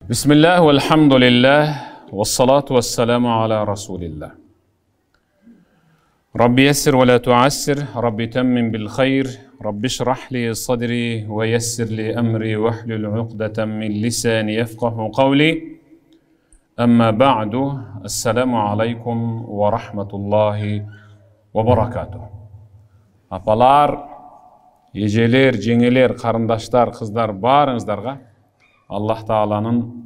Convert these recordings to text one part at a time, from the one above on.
Bismillah, velhamdülillah, ve salatu ve selamu ala Resulillah. Rabbi yessir ve la tuassir, Rabbi temmin bil hayr, Rabbi şrah li sadri ve yessir li emri ve hlul uqdeten min lisani yefqahu qavli. Amma ba'du, esselamu aleykum ve rahmetullahi ve barakatuh. Apalar, eceler, jengeler, karındaşlar, kızlar, barыңızдарга Allah Taala'nın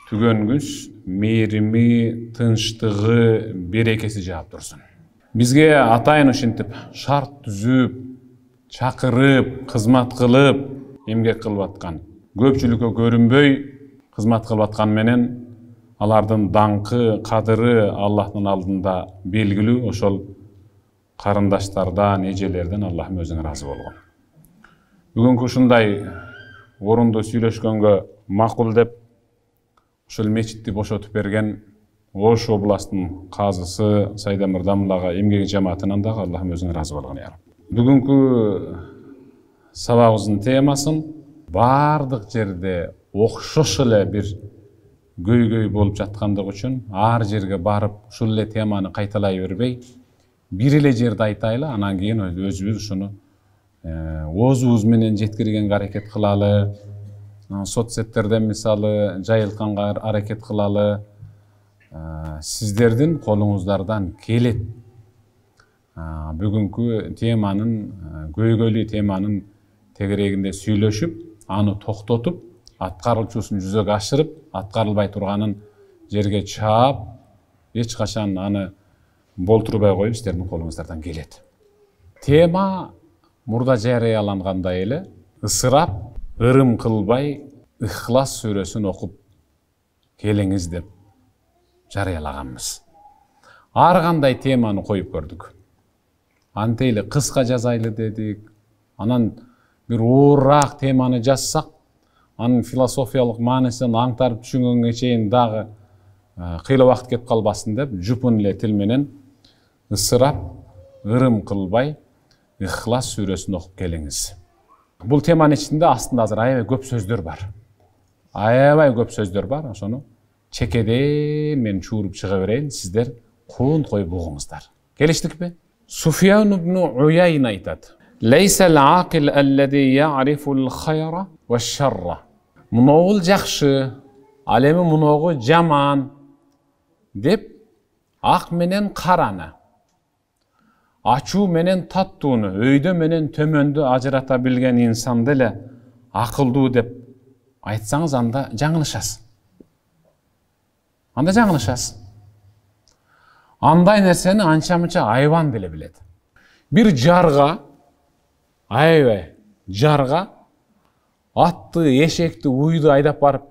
tügөнгүс, meyrimi, tınçtığı, berekesi jap dursun. Bizge atayın uşintip, şart düzüp, çakırıp, kızmat kılıp, emgek kılıp atkan. Köpçülükö görünböy, kızmat kılıp atkan menen, alardın dankı, kadırı Allah'ın aldığında belgili, oşol karındaşlardan, ecelerden Allah'ım özüne razı olgun. Bugünkü uşunday orundu süйлөшкөнгө макул деп ушул мечитти бошотуп берген Ош областынын казысы Сайда Мырдамлага эмгеги жамаатынан дагы Аллахым өзүнө ыраазы болгон я Раб. Бүгүнкү сабагыбыздын темасын бардык жерде окшош эле бир көйгөй болуп жаткандыгы үчүн ар жерге барып ушул эле теманы кайталай бербей бир эле жерди айтайлы, анан кийин өзүбүз ушуну оозубуз менен жеткиргенге аракет кылалы, соцсеттерден мисалы жайылтканга аракет кылалы. Сиздердин колуңуздардан келет. Бүгүнкү теманын, көйгөйлүү теманын тегерегинде сүйлөшүп, аны токтотуп, аткарылчуусун жүзөгө ашырып, аткарылбай турганын жерге чаап, эч качан аны болтурбай коюп, сиздердин колуңуздардан келет. Тема мурда жарыялангандай эле, ысырап, ырым кылбай, Ыхлас сүрөсүн окуп келиңиз деп жарыялаганбыз. Ар кандай теманы коюп көрдүк. Антейле кыска жазайлы дедик. Анан бир оорураак теманы жазсак, анын философиялык маанисин аңтарып түшүнгөнгө чейин дагы кыйла убакыт кетип калбасын деп, жупун эле тил менен ысырап, ырым кылбай, Ыхлас сүрөсүн окуп келиңиз. Бул теманын ичинде астында азыр аябай көп сөздөр бар. Аябай көп сөздөр бар. Ошону чекеден мен чууруп чыга берейин, сиздер куун коюп угуңуздар. Келиштикпи? Суфиян ибн Уяйна айтат: "Лейсал акил аллази я'рифул хайра ва шарра." Муногул жакшы, ал эми муногу жаман деп ак менен караны, ачуу менен таттууну, өйдө менен төмөндү ажырата билген инсанды эле акылдуу деп айтсаңыз, анда жаңылышасыз. Андай нерсени анча-мынча айбан деле билет. Бир жарга, аябай жарга атты, эшекти, уйду айдап барып,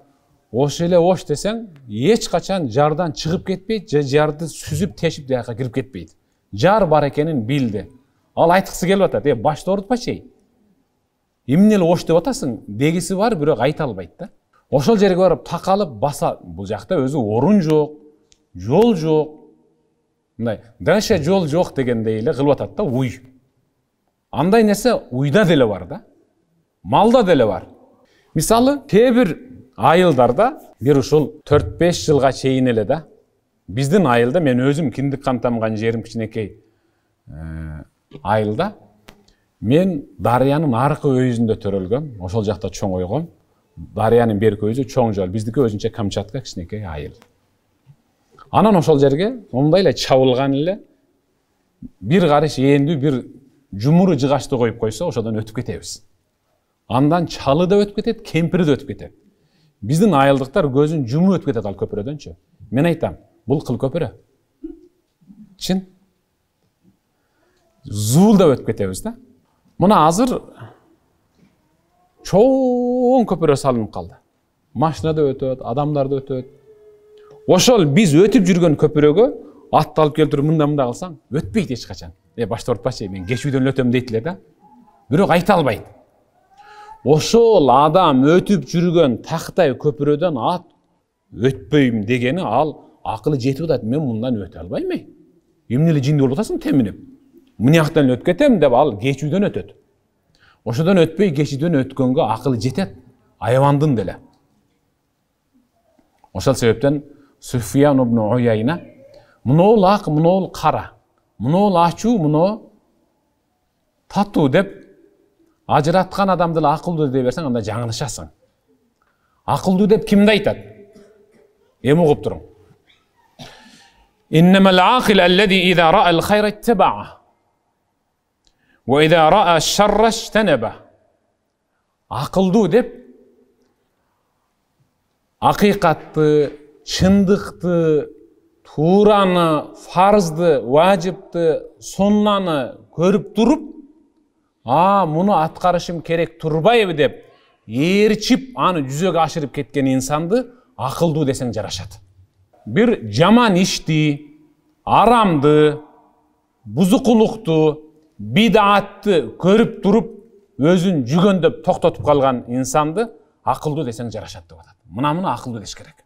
ош эле ош десең, эч качан жардан чыгып кетпейт, же жарды сүзүп тешип жака кирип кетпейт. Жар бар экенин билди. Ал айткысы келип атат, башты оорутпачы. Эмне эле ош деп атасың, дегиси бар, бирок айта албайт да. Ошол жерге барып такалып баса, бул жакта өзү орун жок, жол жок. Мындай, даша жол жок дегендей эле кылып атат да, уй. Андай нерсе уйда деле бар да. Малда деле бар. Мисалы, кээ бир айылдарда, бир ушул 4-5 жылга чейин эле да, биздин айылда, мен өзүм киндик кан тамган жерим кичинекей айылда, мен дарыянын аркы өйүзүндө төрөлгөм, ошол жакта чоңойгом. Дарыянын берки өйүзү чоң жол, биздики өзүнчө Камчатка кичинекей айыл. Анан ошол жерге мындай эле чабылган эле бир карыш эндүү бир жумуру жыгачты коюп койсо, ошодон өтүп кетебиз. Андан чалы да өтүп кетет, кемпири да өтүп кетет. Биздин айылдыктар көзүн жумуп өтүп кетет ал көпүрөдөнчү. Мен айтам, бул кыл көпүрө. Чын. Зуулдап өтүп кетебиз да. Мына азыр чоң көпүрө салынып калды. Машина да өтөт, адамдар да өтөт. Ошол биз өтүп жүргөн көпүрөгө атты алып келтирип мында кылсаң, өтпөйт эч качан. Башта оорутпачы, мен кечүүдөн өтөм дейт эле да. Бирок айта албайт. Ошол адам өтүп жүргөн тактай көпүрөдөн ат өтпөйм дегени, ал акылы жетип атат, мен мындан өтө албайм. Эмне эле жинди болуп атасың теминип. Мынаяктан өтүп кетем деп ал кечүүдөн өтөт. Ошодон өтпөй кечүүдөн өткөнгө акылы жетет, айбандын деле. Ошол себептен Суфиян ибн Уяйна мынол ак, мынол кара, мынол ачуу, мынол татуу деп ажыраткан адамды эле акылдуу дей берсең, анда жаңылышасың. Акылдуу деп кимди айтат? Эми угуп туруң. Иннамал акил аллази иза ра'a ал-хайра иттаба'a ва иза ра'a аш-шарра иштанаба. Акылдуу деп акыйкатты, чындыкты, туураны, фарзды, важипты, суннаны көрүп туруп, муну аткарышым керек турбайбы деп ээрчип, аны жүзөгө ашырып кеткен инсанды акылдуу десең жарашат. Бир жаман ишти, арамды, бузукулукту, бидаатты көрүп туруп, өзүн жүгөндөп токтотуп калган инсанды акылдуу десең жарашат деп атат. Муну акылдуу деш керек.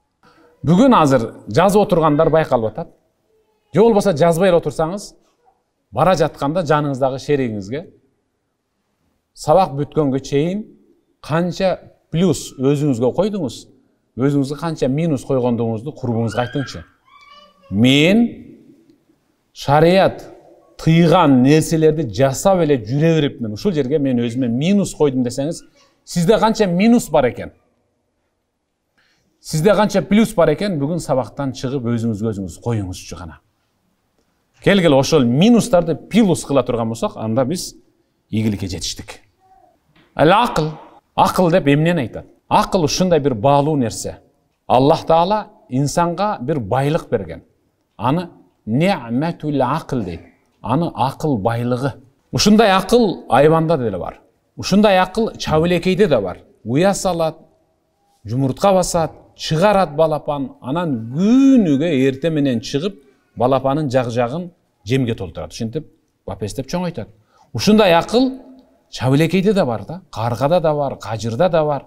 Бүгүн азыр жазып отургандар байкалып атат. Же болбосо жазбай отурсаңыз, бара жатканда жаныңыздагы шеригиңизге сабак бүткөнгө чейин канча плюс өзүңүзгө койдуңуз, өзүңүзгө канча минус койгондугуңузду курбуңузга айтыңчы. Мен шарият тыйган нерселерди жасап эле жүрө берипмин. Ушул жерге мен өзүмө минус койдум десеңиз, сизде канча минус бар экен? Сизде канча плюс бар экен? Бүгүн сабактан чыгып өзүңүзгө өзүңүз коюңузчу гана. Келгиле ошол минустарды плюс кыла турган болсок, анда биз ийгиликке жетиштик. Ал-акыл, акыл деп эмнени айтат? Акыл ушундай бир баалуу нерсе. Аллах Таала инсанга бир байлык берген. Аны ниъматул акыл дейт. Аны акыл байлыгы. Ушундай акыл айванда деле бар. Ушундай акыл чабылекейде да бар. Уя салат, жумуртка басат, чыгарат балапан, анан күнүгө эрте менен чыгып, балапанын жагын жемге толтурат. Ушинтип бапестеп чоңойтат. Ушундай акыл чабылекейде да бар да, каргада да бар, кажырда да бар,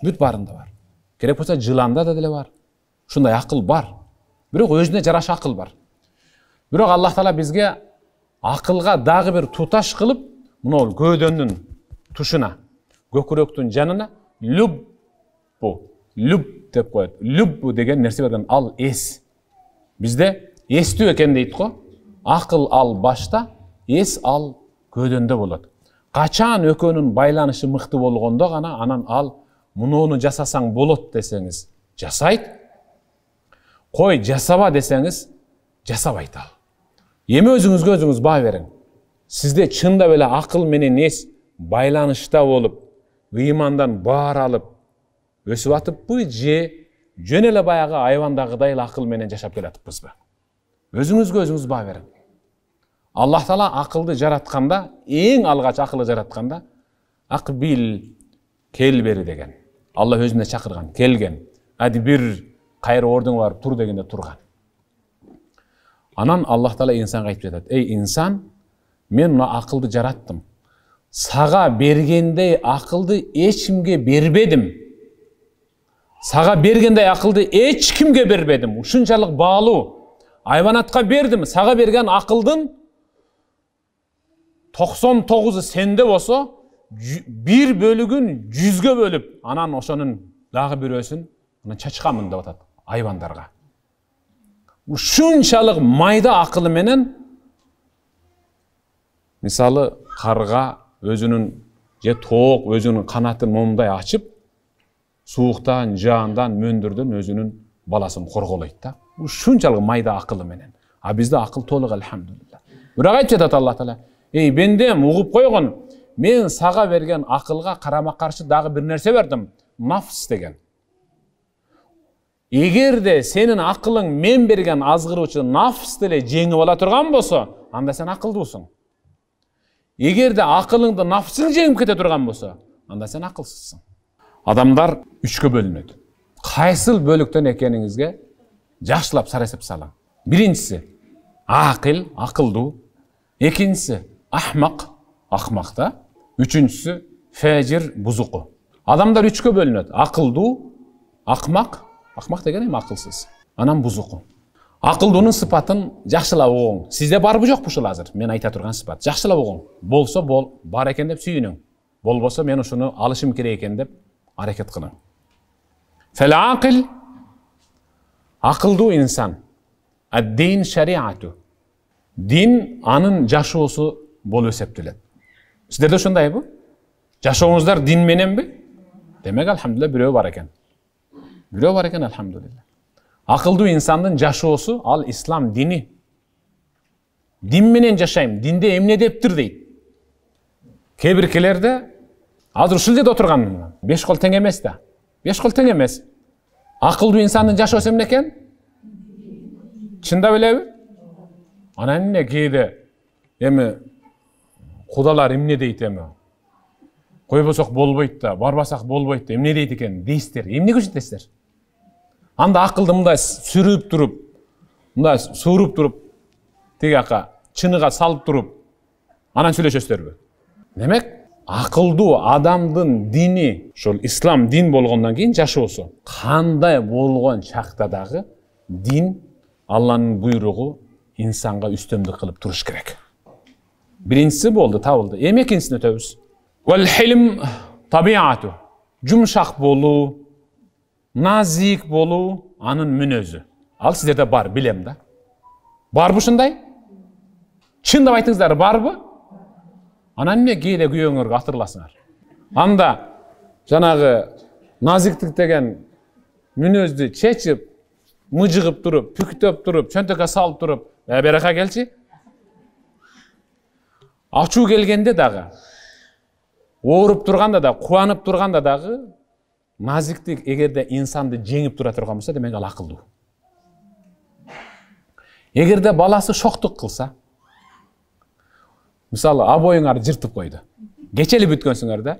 бүт барында бар. Керек болсо жыланда да деле бар. Ушундай акыл бар. Бирок өзүнө жараша акыл бар. Бирок Аллах Таала бизге акылга дагы бир туташ кылып, мына көөдөнүн тушуна, көкүрөктүн жанына люб деп коет. Люббу деген нерсе берген, ал эс. Бизде эстүү экен дейт го. Акыл ал башта, эс ал көөдөндө болот. Качан экөөнүн байланышы мыкты болгондо гана анан ал муну жасасаң болот десеңиз жасайт. Кой жасаба десеңиз жасабайт ал. Эми өзүңүзгө өзүңүз баа бериң. Сизде чындап эле акыл менен эс байланышта болуп, ыймандан баар алып өсүп атыппы же жөн эле баягы айвандагыдай эле акыл менен жашап келатыппызбы? Өзүңүзгө өзүңүз баа бериң. Аллах Таала акылды жаратканда, эң алгач акылды жаратканда акбил кел бери деген. Алла өзүнө чакырган, келген. Ади бир кайра ордуңа барып тур дегенде турган. Анан Аллах Таала инсанга айтып жатат: "Эй инсан, мен мына акылды жараттым. Сага бергендей акылды эч кимге бербедим. Сага бергендей акылды эч кимге бербедим. Ушунчалык баалуу. Айванатка бердим. Сага берген акылдын 99'u сенде болсо, 1 бөлүгүн 100ге бөлүп, анан ошонун дагы бирөөсүн анан чачкамын деп атат айвандарга. Ушунчалык майда акылы менен, мисалы карга өзүнүн же тоок өзүнүн канатын момундай ачып, сууктан, жаандан, мөндүрдөн өзүнүн баласын корголойт да. Ушунчалык майда акылы менен. А бизде акыл толук, алхамдулилла. Бирок айтып жатат Аллах Таала: "Эй бендем, угуп койгон, мен сага берген акылга карама каршы дагы бир нерсе бердим, нафс деген. Эгерде сенин акылың мен берген азгыруучу нафс деле жеңип ала турган болсо, анда сен акылдуусуң. Эгерде акылыңды нафсың жеңип кете турган болсо, анда сен акылсызсың." Адамдар 3кө бөлүнөт. Кайсыл бөлүктөн экениңизге жакшылап сарасап салың. Биринчиси акыл, акылдуу. Экинчиси ахмак, акмакта. Үчүнчүсү фажир, бузуку. Адамдар 3кө бөлүнөт. Акылдуу, акмак, акмак деген эми акылсыз. Анан бузуку. Акылдуунун сыпатын жакшылап угуң. Сизде барбы жокпу ушул азыр? Мен айта турган сыпат. Жакшылап угуң. Болсо бар экен деп сүйүнүң. Болбосо мен ушуну алышым керек экен деп аракет кылың. Фал-акил Акылдуу инсан. Ad-din şeriatü. Din anın жашоосу болуп эсептелет. Сиздерде ошондайбы? Жашооңуздар дин мененби? Демек, алхамдулилlah, бирөө бар экен. Бирөө бар экен, алхамдулилlah. Акылдуу инсандын жашоосу ал ислам дини. Дин менен жашайм, динде эмне дептир дейт. Кээ биркелерде азыр ушул жерде отурган 5 кол тең эмес да. 5 кол тең эмес. Акылдуу инсандын жашоосу эмне экен? Чындап элеби? Анан эмне кээде эми кудалар эмне дейт эми? Койбосок болбойт да, барбасак болбойт да, эмне дейт экен дейсиздер. Эмне көрсөтөсүздөр? Анда акылды мындай сүрүп туруп, мындай сууруп туруп, тиги ака чыныга салып туруп, анан сүйлөшөсүздөрбү? Демек, акылдуу адамдын дини, ошол ислам дин болгондон кийин жашоосу кандай болгон чакта дагы дин, Алланын буйругу инсанга үстөмдүк кылып туруш керек. Биринчиси болду, табылды. Эми экинчисине өтөбүз. Вал хилм табиату. Жумшак болуу, назик болуу анын мүнөзү. Ал сиздерде бар, билем да. Барбы ушундай? Чындап айтыңыздар, барбы? Анан эмне кээде күйөөңөргө атырласыңар? Анда жанагы назиктик деген мүнөздү чечип, мыжыгып туруп, бүктөп туруп, чөнтөккө салып туруп, берака келчи. Ачуу келгенде дагы, ооруп турганда да, кубанып турганда дагы назиктик эгерде инсанды жеңип тура турган болсо, демек ал акылдуу. Эгерде баласы шоктук кылса, мисалы, абоюңар жыртып койду. Кечели бүткөнсүңөр да.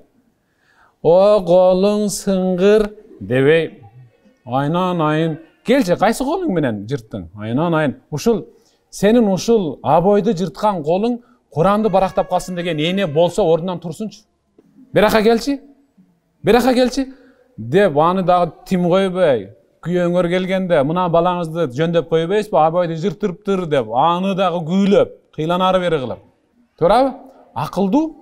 О, колуң сыңгыр дебей, айнан айын, келчи, кайсы колуң менен жырттың? Айнан айын. Ушул сенин ушул абойду жырткан колуң Куранды барактап калсын деген эне болсо ордунан турсунчу. Берака келчи. Берака келчи деп аны дагы тим койбой, күйөөңөр келгенде мына балаңызды жөндөп койбойсузбу, абойду жыртырыптыр деп, аны дагы күйлөп, кыйланары бери кылып. Туурабы? Акылдуу.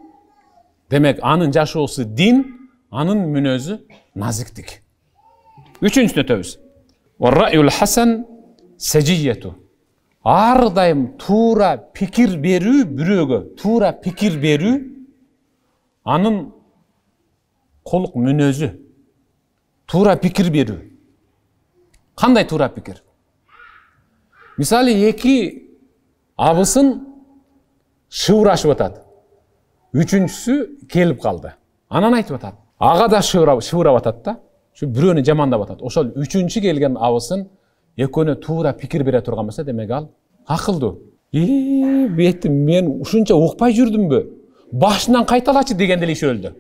Демек, анын жашоосу дин, анын мүнөзү назиктик. Үчүнчүсүнө өтөбүз. Ва-рa'юл хасан сажияту. Ар дайым туура пикир берүү, бирөөгө туура пикир берүү анын колук мүнөзү. Туура пикир берүү. Кандай туура пикир? Мисалы, эки абысын шыбырашып атат. Үчүнчүсү келип калды. Анан айтып атат. Ага да шыбырап атат да. Şu büröөнү жамандап атат. Ошол үчүнчү келген абысын экөөнө туура пикир бере турган болсо, демек ал акылдуу. Бетим, мен ушунча укпай жүрдүмбү? Башынан кайталачы дегенде эле өлдү.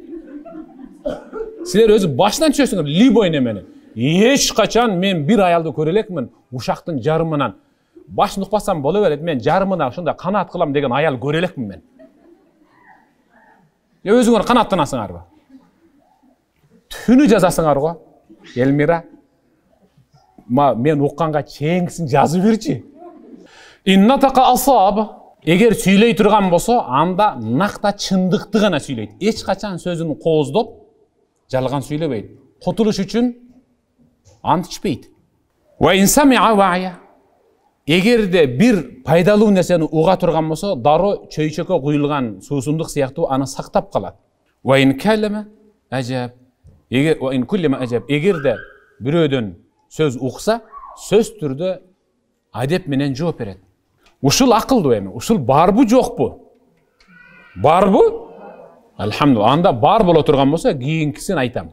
Силер өзү башынан түшөсүңөр, любой немени. Эч качан мен бир аялды көрө элекмин, ушактын жарымынан. Башын укпасам боло берет, мен жарымына ушундай канаат кылам деген аял көрө элекмин мен. Өзүңөр канааттанасыңарбы? Түнү жазасыңар го, Элмира. Мен укканга чейинкисин жазып берчи. Иннатака асаб. Эгер сүйлөй турган болсо, анда накта чындыкты гана сүйлөйт. Эч качан сөзүн кооздоп, жалган сүйлөбөйт. Котулуш үчүн ант ичпейт. Ва инсамиа вая. Эгерде бир пайдалуу нерсени уга турган болсо, дароо чөйчөккө куюлган суусундук сыяктуу аны сактап калат. Ва ин калама ажаб. Эгерде бирөөдөн сөз укса, сөз түрдө адеп менен жооп берет. Ушул акылдуу эми, ушул барбы жокпу? Барбы? Алхамдулилlah. Анда бар боло турган болсо, кийинкисин айтам.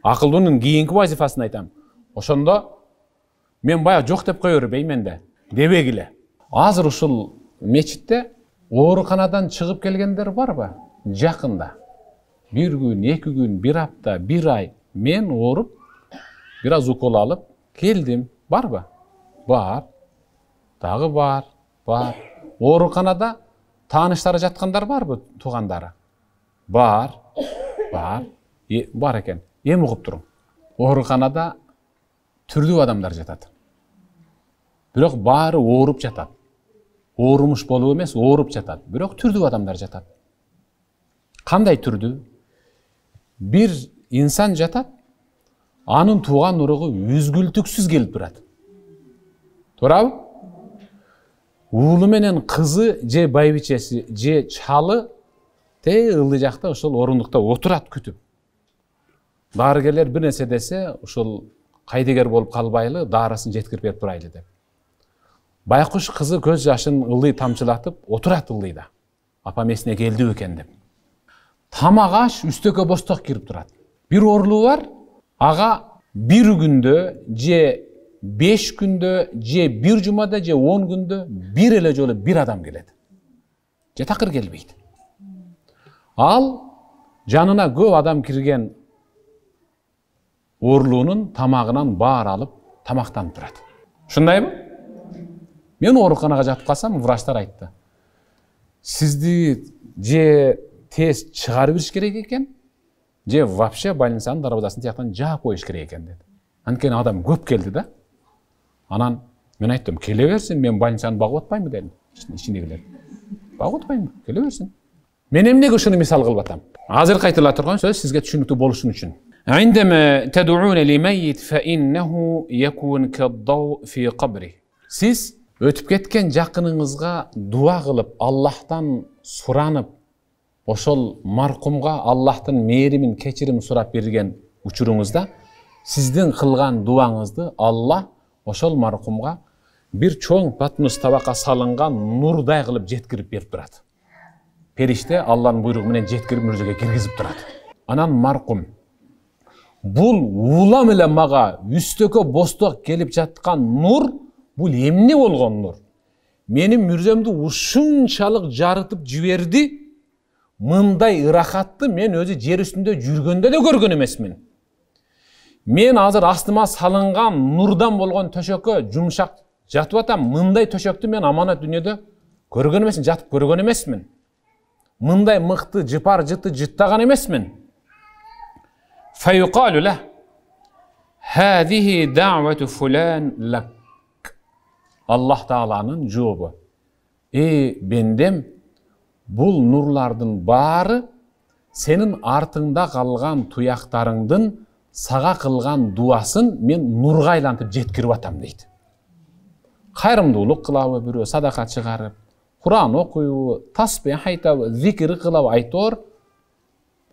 Акылдуунун кийинки вазифасын айтам. Ошондо мен бая жок деп кое бербейм да. Дебегиле. Азыр ушул мечитте ооруканадан чыгып келгендер барбы? Жакында. Bir gün, 2 gün, 1 hafta, 1 ay men ооруп, biraz укол алып, келдим. Барбы? Бар. Дагы бар. Бар. Ооруканада тааныштары жаткандар барбы, туугандары? Бар. Бар. Бар экен. Эми угуп туруң. Ооруканада түрдүү адамдар жатат. Бирок баары ооруп жатат. Оорумуш болуп эмес, ооруп жатат. Бирок түрдүү адамдар жатат. Кандай түрдүү? Bir insan жатат, анын тууган уругу үзгүлтүксүз келип турат. Туурабы? Уулу менен кызы же байбичеси же чалы ылдый жакта ошол орундукта отурат күтүп. Дарыгерлер бир нерсе десе, ошол кайдыгер болуп калбайлы, дарысын жеткирип берип турайлы деп. Байкуш кызы көз жашын ылдый тамчылатып отурат ылдыйда. Апам эсине келди экен деп. Тамак аш үстөккө босток кирип турат. Бир орлуу бар, ага бир күндө же 5 күндө же бир жумада же 10 күндө бир эле жолу бир адам келет. Же такыр келбейт. Ал жанына көп адам кирген орлуунун тамагынан баар алып тамактанып турат. Ушундайбы? Мен ооруканага жатып калсам, врачтар айтты. Сизди же тез чыгарып бериш керек экен, же вообще больницанын дарбазасын тияктан жаап коюш керек экен деди. Анткени адам көп келди да. Анан мен айттым, келе берсин, мен больницаны багып атпаймынбы дедим. Ичиндегилер. Багып атпаймынбы? Келе берсин. Мен эмнеге ушуну мисал кылып атам? Азыр кайтыла турган сөз сизге түшүнүктүү болушун үчүн. عندما تدعون لميت فإنه يكون كالضوء في قبره. Siz өтүп кеткен жакыныңызга дуа кылып, Аллахтан суранып, ошол маркумга Аллахтын мээримин, кечирим сурап берген учуруңузда сиздин кылган дуаңызды Аллах ошол маркумга бир чоң патмос табакка салынган нурдай кылып жеткирип берип турат. Периште Алланын буйругу менен жеткирип мүрзөгө киргизип турат. Анан маркум бул улам эле мага үстөккө босток келип жаткан нур, бул эмне болгон нур? Менин мүрзөмдү ушунчалык жарытып жиберди. Мындай ырахатты мен өзү жер үстүндө жүргөндө да көргөн эмесмин. Мен азыр астыма салынган нурдан болгон төшөккө жумшак жатып атам. Мындай төшөктү мен аманат дүйнөдө көргөн эмесмин, жатып көргөн эмесмин. Мындай мыкты, жыпар жыты жыттаган эмесмин. Фаюкалу ла хадихи да'вату фулан лак. Аллах Тааланын жообу. Бендем, бул нурлардын баары сенин артыңда калган туяктарыңдын сага кылган дуасын мен нурга айлантып жеткирип атам дейт. Кайрымдуулук кылабы бирөө, садака чыгарып, Куран окуйбу, тасбих айтабы, зикир кылабы айтор,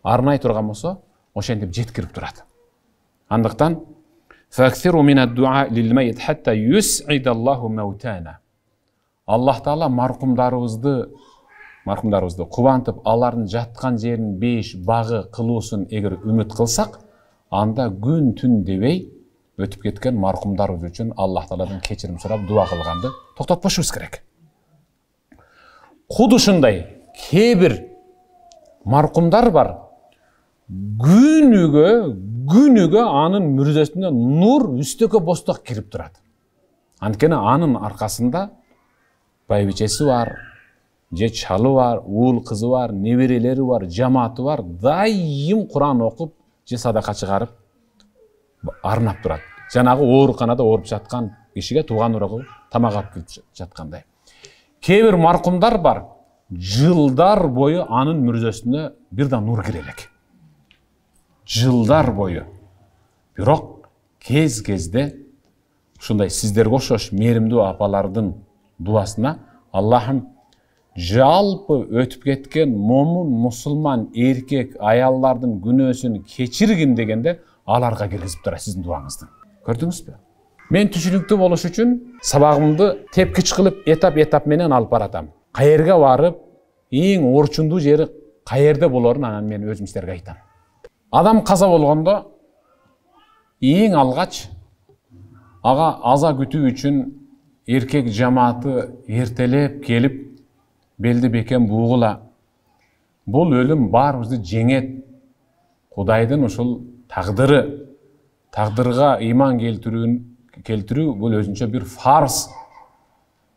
арнай турган болсо, ошентип жеткирип турат. Андыктан фактиру минад дуа лил-майт хатта юс'идаллаху маутана. Аллах Таала маркумдарыбызды кубантып, алардын жаткан жерин бейиш багы кылуусун эгер үмүт кылсак, анда күн түн дебей өтүп кеткен маркумдарыбыз үчүн Аллах Тааладан кечирим сурап дуа кылганды токтотпошубуз керек. Куд ушундай кээ маркумдар бар, күнүгө анын мүрзөсүнө нур үстөккө босток кирип турат. Анткени анын аркасында байбичеси бар, же чалы бар, уул кызы бар, неберелери бар, жамааты бар, дайым Куран окуп, же садака чыгарып арнап турат. Жанагы ооруканада ооруп жаткан кишиге тууган урагы тамак алып жаткандай. Кээ маркумдар бар, жылдар бою анын мүрзөсүнө бирден нур кире элек. Жылдар бою. Бирок кез-кезде ушундай сиздерге окшош мээримдүү апалардын дуасына Аллахым жалпы өтүп кеткен момун мусулман эркек аяллардын күнөөсүн кечиргин дегенде аларга киргизип турат сиздин дуаңызды. Көрдүңүзбү? Мен түшүнүктүү болуш үчүн сабагымды тепкич кылып этап менен алып баратам. Каерге барып, эң орчундуу жери каерде болорун анан мен өзүм силерге айтам. Адам каза болгондо эң алгач ага аза күтүү үчүн эркек жамааты эртелеп келип белди бекем бугула. Бул өлүм баарыбызды жеңет. Кудайдын ушул тагдыры, тагдырга ыйман келтирүү бул өзүнчө бир фарз.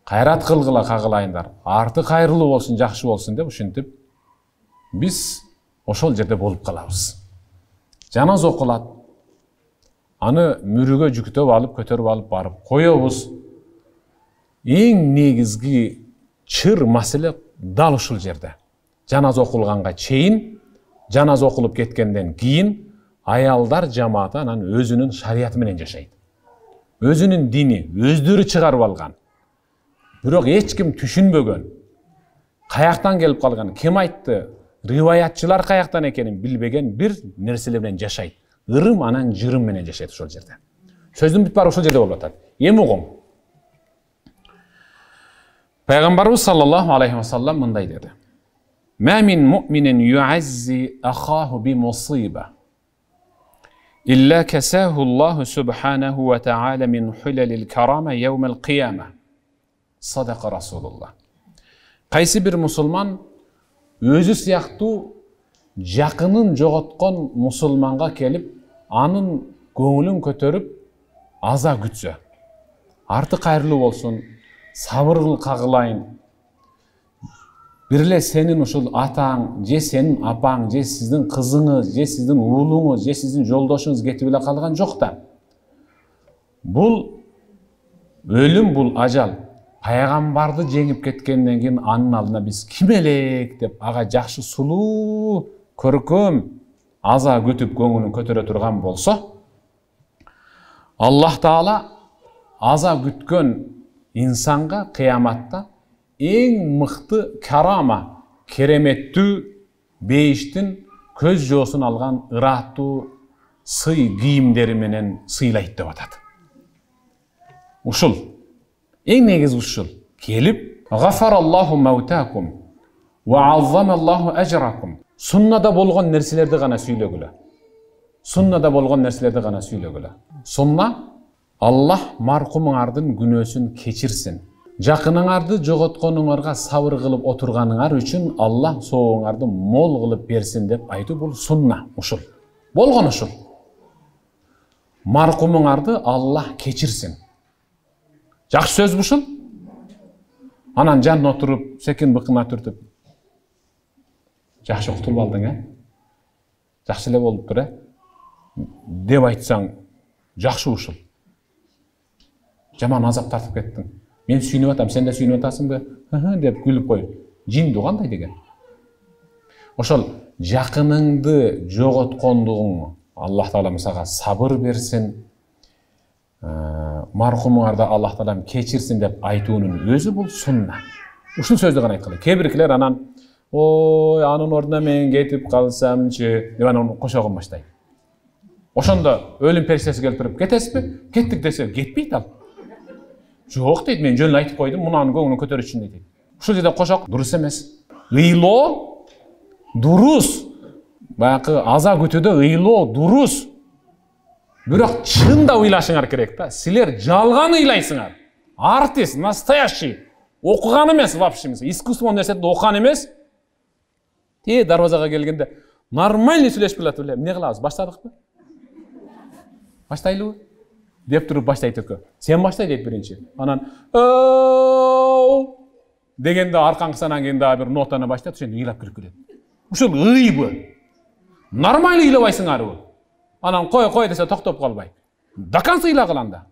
Кайрат кылгыла кагылайындар. Арты кайрылуу болсун, жакшы болсун деп ушинтип биз ошол жерде болуп калабыз. Жаназа окулат. Аны мүрүгө жүктөп алып, көтөрүп алып барып коёбуз. Эң негизги чыр маселе дал ушул жерде. Жаназа окулганга чейин, жаназа окулуп кеткенден кийин аялдар жамааты анан өзүнүн шариаты менен жашайт. Өзүнүн дини өздөрү чыгарып алган. Бирок эч ким түшүнбөгөн. Каяктан келип калган, ким айтты, риваятчылар каяктан экенин билбеген бир нерселер менен жашайт. Ырым анан жырым менен жашайт ошол жерде. Сөздүн бүт баары ошол жерде болуп атат. Эми угум. Пайгамбарыбыз саллаллаху алейхи ва саллам мындай деди. Ма мин муъминин юаззи ахаху би мусиба илля касаху Аллаху субханаху ва та'ала мин хулалил карама яумал қияма. Садақа Расулуллах. Кайсы бир мусулман өзү сыяктуу жакынын жоготкон мусулманга келип, анын көңүлүн көтөрүп, аза күтсө, арты кайрылуу болсун, сабыр кагылайын. Бирле сенин ушул атаң, же сенин апаң, же сиздин кызыңыз, же сиздин уулуңуз, же сиздин жолдошуңуз кетип эле калган жок да. Бул өлүм, бул ажал. Пайгамбарды жеңип кеткенден кийин анын алдына биз ким элек деп ага жакшы сулуу, көркөм аза күтүп көңүлүн көтөрө турган болсо, Аллах Таала аза күткөн инсанга кыяматта эң мыкты карама, кереметтүү бейиштин көз жоосун алган ыраттуу сый кийимдери менен сыйлайт деп атат. Ушул эң негизи ушул. Келип, гафараллаху маутакум ва аззамаллаху ажракум. Суннада болгон нерселерди гана сүйлөгүлө. Суннада болгон нерселерди гана сүйлөгүлө. Сунна Аллах маркумуңардын күнөөсүн кечирсин. Жакыныңарды жоготконуңарга сабыр кылып отурганыңар үчүн Аллах соогуңарды мол кылып берсин деп айтуу, бул сунна. Ушул болгон ушул. Маркумуңарды Аллах кечирсин. Жакшы сөз ушул. Анан жанына отуруп, секин быкына түртүп, жакшы уктулуп алдың, жакшы эле болуптур, деп айтсаң, жакшы ушул. Жаман азап тартып кеттиң. Мен сүйүнүп атам, сен да сүйүнүп атасыңбы? Деп күлүп коюп. Жинду кандай деген. Ошол жакыныңды жоготкондугуң Аллах Таала сага сабыр берсин. Маркумуңарды Аллах Таалам кечирсин деп айтуунун өзү бул сунна. Ушул сөздү гана айткыла. Кээ-биркилер анан, ой, анын ордуна мен кетип калсамчы деп анан кошогон баштайт. Ошондо өлүм периштеси келип туруп, кетесизби? Кеттик десе, кетпейт ал. Жок дейт, мен жөнүн айтып койдум, мунанын көңүлүн көтөрүш үчүн дейт. Ушул жерде кошок дурус эмес. Ыйлоо дурус. Баягы аза күтүүдө ыйлоо дурус. Бирок чында ыйлашыңар керек да. Силер жалган ыйлайсыңар. Артист, настоящий. Окуган эмес вообще, искусство университетинде окуган эмес. Дарбазага келгенде нормальный сүйлөшүп келатып эле, эмне кылабыз? Баштадыкпы? Баштайлыбы? Деп туруп баштайт экөө. Сен баштай дейт биринчи. Анан дегенде аркаңкысынан кийин дагы бир нотаны баштайт, ошондо ыйлап кирип келет. Ушул ыйбы. Нормальный ыйлабайсыңарбы? Анан кой десе токтоп калбай. До конца ыйлагыл анда.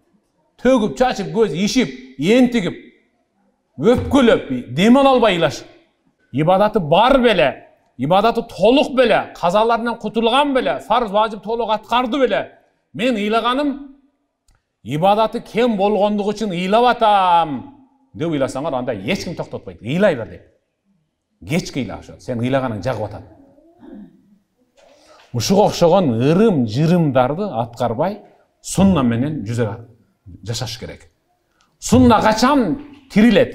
Төгүп, чачып, көз ишип, ентигип, өпкөлөп, дем ала албай ыйлаш. Ибадаты бар беле, ибадаты толук беле, казаларынан кутулган беле, фарз важип толук аткарды беле. Мен ыйлаганым ибадаты кем болгондугу үчүн ыйлап атам деп ыйласаңар, анда эч ким токтотпойт. Ыйлай бер дейт. Кечке ыйла ошо. Сен ыйлаганың жагып атат. Ушуга окшогон ырым жырымдарды аткарбай сунна менен жүзөгө жашаш керек. Сунна качан тирилет?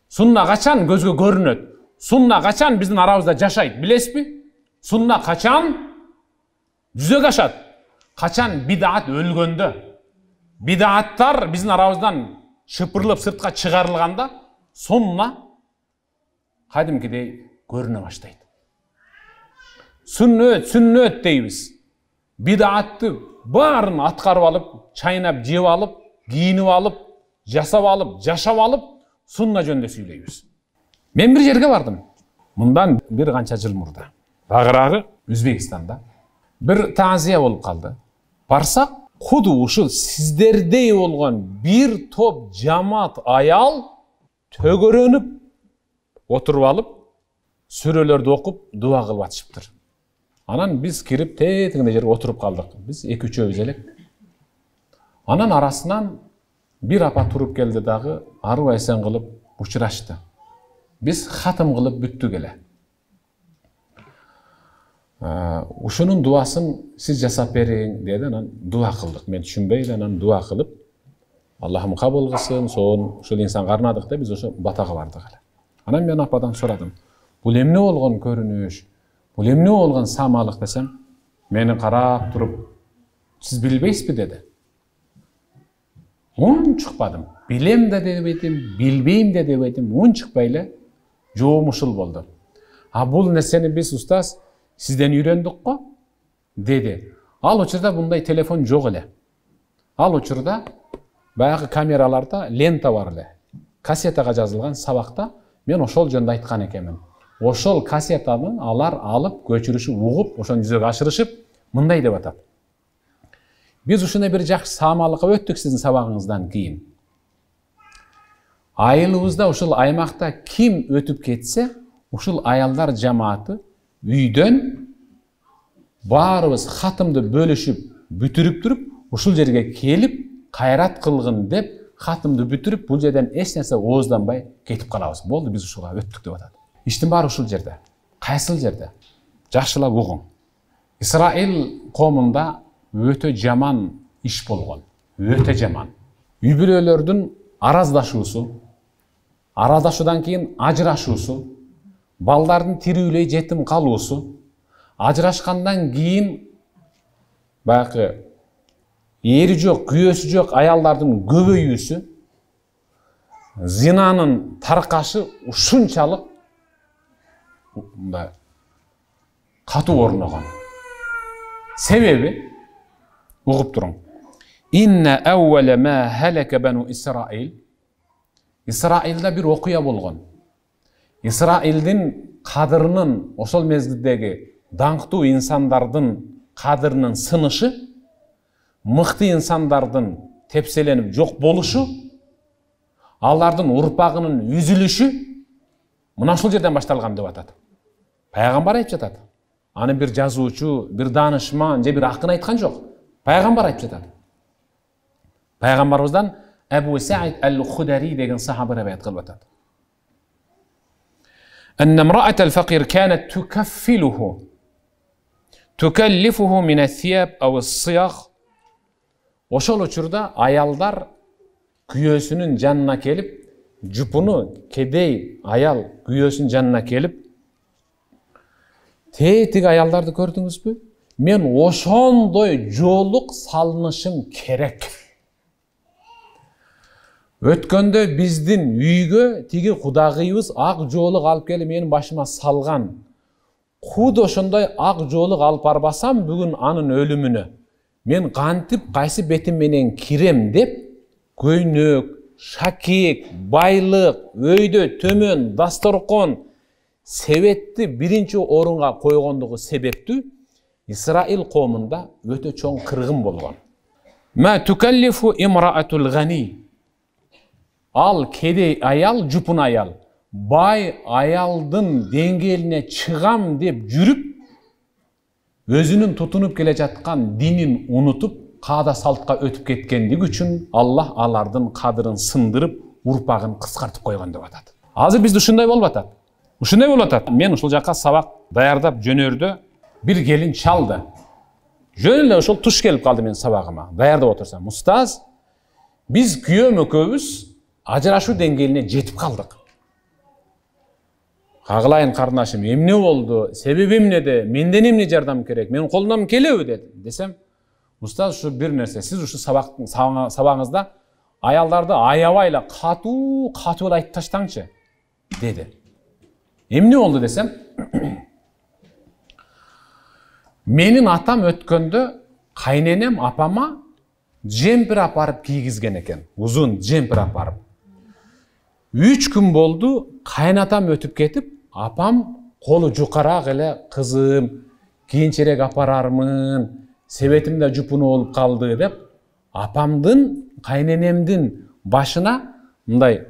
Сунна качан көзгө көрүнөт? Сунна качан биздин арабызда жашайт, билесизби? Сунна качан жүзөгө ашат? Качан бидат өлгөндө? Бидаттар биздин арабыздан шыпырылып сыртка чыгарылганда, сунна кадимкидей көрүнө баштайт. Сүннөт дейбиз. Бидатты баарын аткарып алып, чайнап, жеп алып, кийинип алып, жасап алып, жашап алып, сунна жөнүндө сүйлөйбүз. Мен бир жерге бардым. Мындан бир канча жыл мурда. Багыраагы Өзбекстанда бир таазия болуп калды. Барсак, худу ушул сиздердей болгон бир топ жамаат аял төгөрөнүп отуруп алып, сүрөлөрдү окуп, дуа кылып атышыптыр. Анан биз кирип тетигинде жерге отуруп калдык. Биз 2-3-өбүз элек. Анан арасынан бир апа туруп келди дагы, арыбайсан кылып учурашты. Биз хатым кылып бүттүк эле. Ушунун дуасын сиз жасап бериң деди. Анан дуа кылдык. Мен түшүнбөй эле анан дуа кылып, Аллахым кабыл кылсын, соон ушул инсанга арнадык деп биз ошо батага бардык эле. Анан мен ападан сурадым. Бул эмне болгон көрүнүш? Бул эмне болгон самалык десем, мени карап туруп, сиз билбейсизби деди. Чыкпадым. Билем да дебедим, билбейм да дебедим, чыкпай эле жоом ушул болду. Бул нерсени биз устаз сизден үйрөндүк го деди. Ал учурда мындай телефон жок эле. Ал учурда баягы камераларда лента бар эле. Кассетага жазылган сабакта мен ошол жөнүндө айткан экенмин. Ошол кассетаны алар алып, көчүрүшүп, угуп, ошону жүзөгө ашырышып, мындай деп атат. Биз ушундай бир жакшы самалыкка өттүк сиздин сабагыңыздан кийин. Айылыбызда ушул аймакта ким өтүп кетсе, ушул аялдар жамааты үйдөн баарыбыз хатымды бөлүшүп, бүтүрүп туруп, ушул жерге келип, кайрат кылгын деп, хатымды бүтүрүп, бул жерден эч нерсе оозданбай кетип калабыз. Болду, биз ушуга өттүк деп атат. Иштин баары ушул жерде. Кайсыл жерде? Жакшылап угуң. Исраил коомунда өтө жаман иш болгон. Өтө жаман. Үй бүлөлөрдүн араздашуусу, араздашуудан кийин ажырашуусу, балдардын тирүүлөй жетим калуусу, ажырашкандан кийин баягы ери жок, күйөөсү жок аялдардын көбөйүүсү, зинанын таркашы ушунчалык катуу орногон. Себеби угуп туруң. Инна awwala ma halaka banu Israil. Исраилда бир окуя болгон. Исраилдин кадырынын, ошол мезгилдеги даңктуу инсандардын кадырынын сынышы, мыкты инсандардын тепселенип жок болушу, алардын урпагынын үзүлүшү мына ушул жерден башталган деп атат. Пайгамбар айтып жатат. Аны бир жазуучу, бир данышман же бир акын айткан жок. Пайгамбар айтып жатат. Пайгамбарыбыздан Абу Саид ал-Худари деген сахаба риwayat кылып атат. أن امرأة الفقير كانت تكلفه من الثياب أو الصياغ. Ошол учурда аялдар күйөөсүнүн жанына келип, жупуну кедей аял күйөөсүнүн жанына келип, тетик аялдарды көрдүңүзбү? Мен ошондой жоолук салынышым керек. Өткөндө биздин үйгө тиги кудагыйыбыз ак жоолук алып келип менин башыма салган. Куд ошондой ак жоолук алып барбасам бүгүн анын өлүмүнө мен кантип кайсы бетим менен кирем деп көйнөк, шакек, байлык, өйдө төмөн, дасторкон, себетти биринчи орунга койгондугу себептүү Исраил коомунда өтө чоң кыргын болгон. Ма тукаллифу имраатул гани. Ал кедей аял, жупун аял, бай аялдын деңгээлине чыгам деп жүрүп, өзүнүн тутунуп келе жаткан динин унутуп, каада салтка өтүп кеткендиги үчүн Аллах алардын кадырын сындырып, урпагын кыскартып койгон деп атат. Азыр бизде ушундай болуп атат. Ушундай болуп атат. Мен ушул жака сабак даярдап жөнөрдө бир келин чалды. Жөн эле ошол туш келип калды менин сабагыма. Даярдап отурсам, устаз, биз күйөөм экөөбүз ажырашуу деңгээлине жетип калдык. Кагылайын карындашым, эмне болду? Себеби эмнеде? Менден эмне жардам керек? Менин колумдан келеби деди. Десем, устаз, ушу бир нерсе. Сиз ушу сабагыңызда аялдарды аябай эле катуу эле айтып таштаңчы, деди. Эмне болду десем, менин атам өткөндө кайненем апама джемпер апарып кийгизген экен. Узун джемпер апарып. 3 күн болду, кайнатам өтүп кетип, апам колу жукараак эле, кызым, кийинчерээк апарармын, себетим да жупуну болуп калды деп, апамдын, кайненемдин башына мындай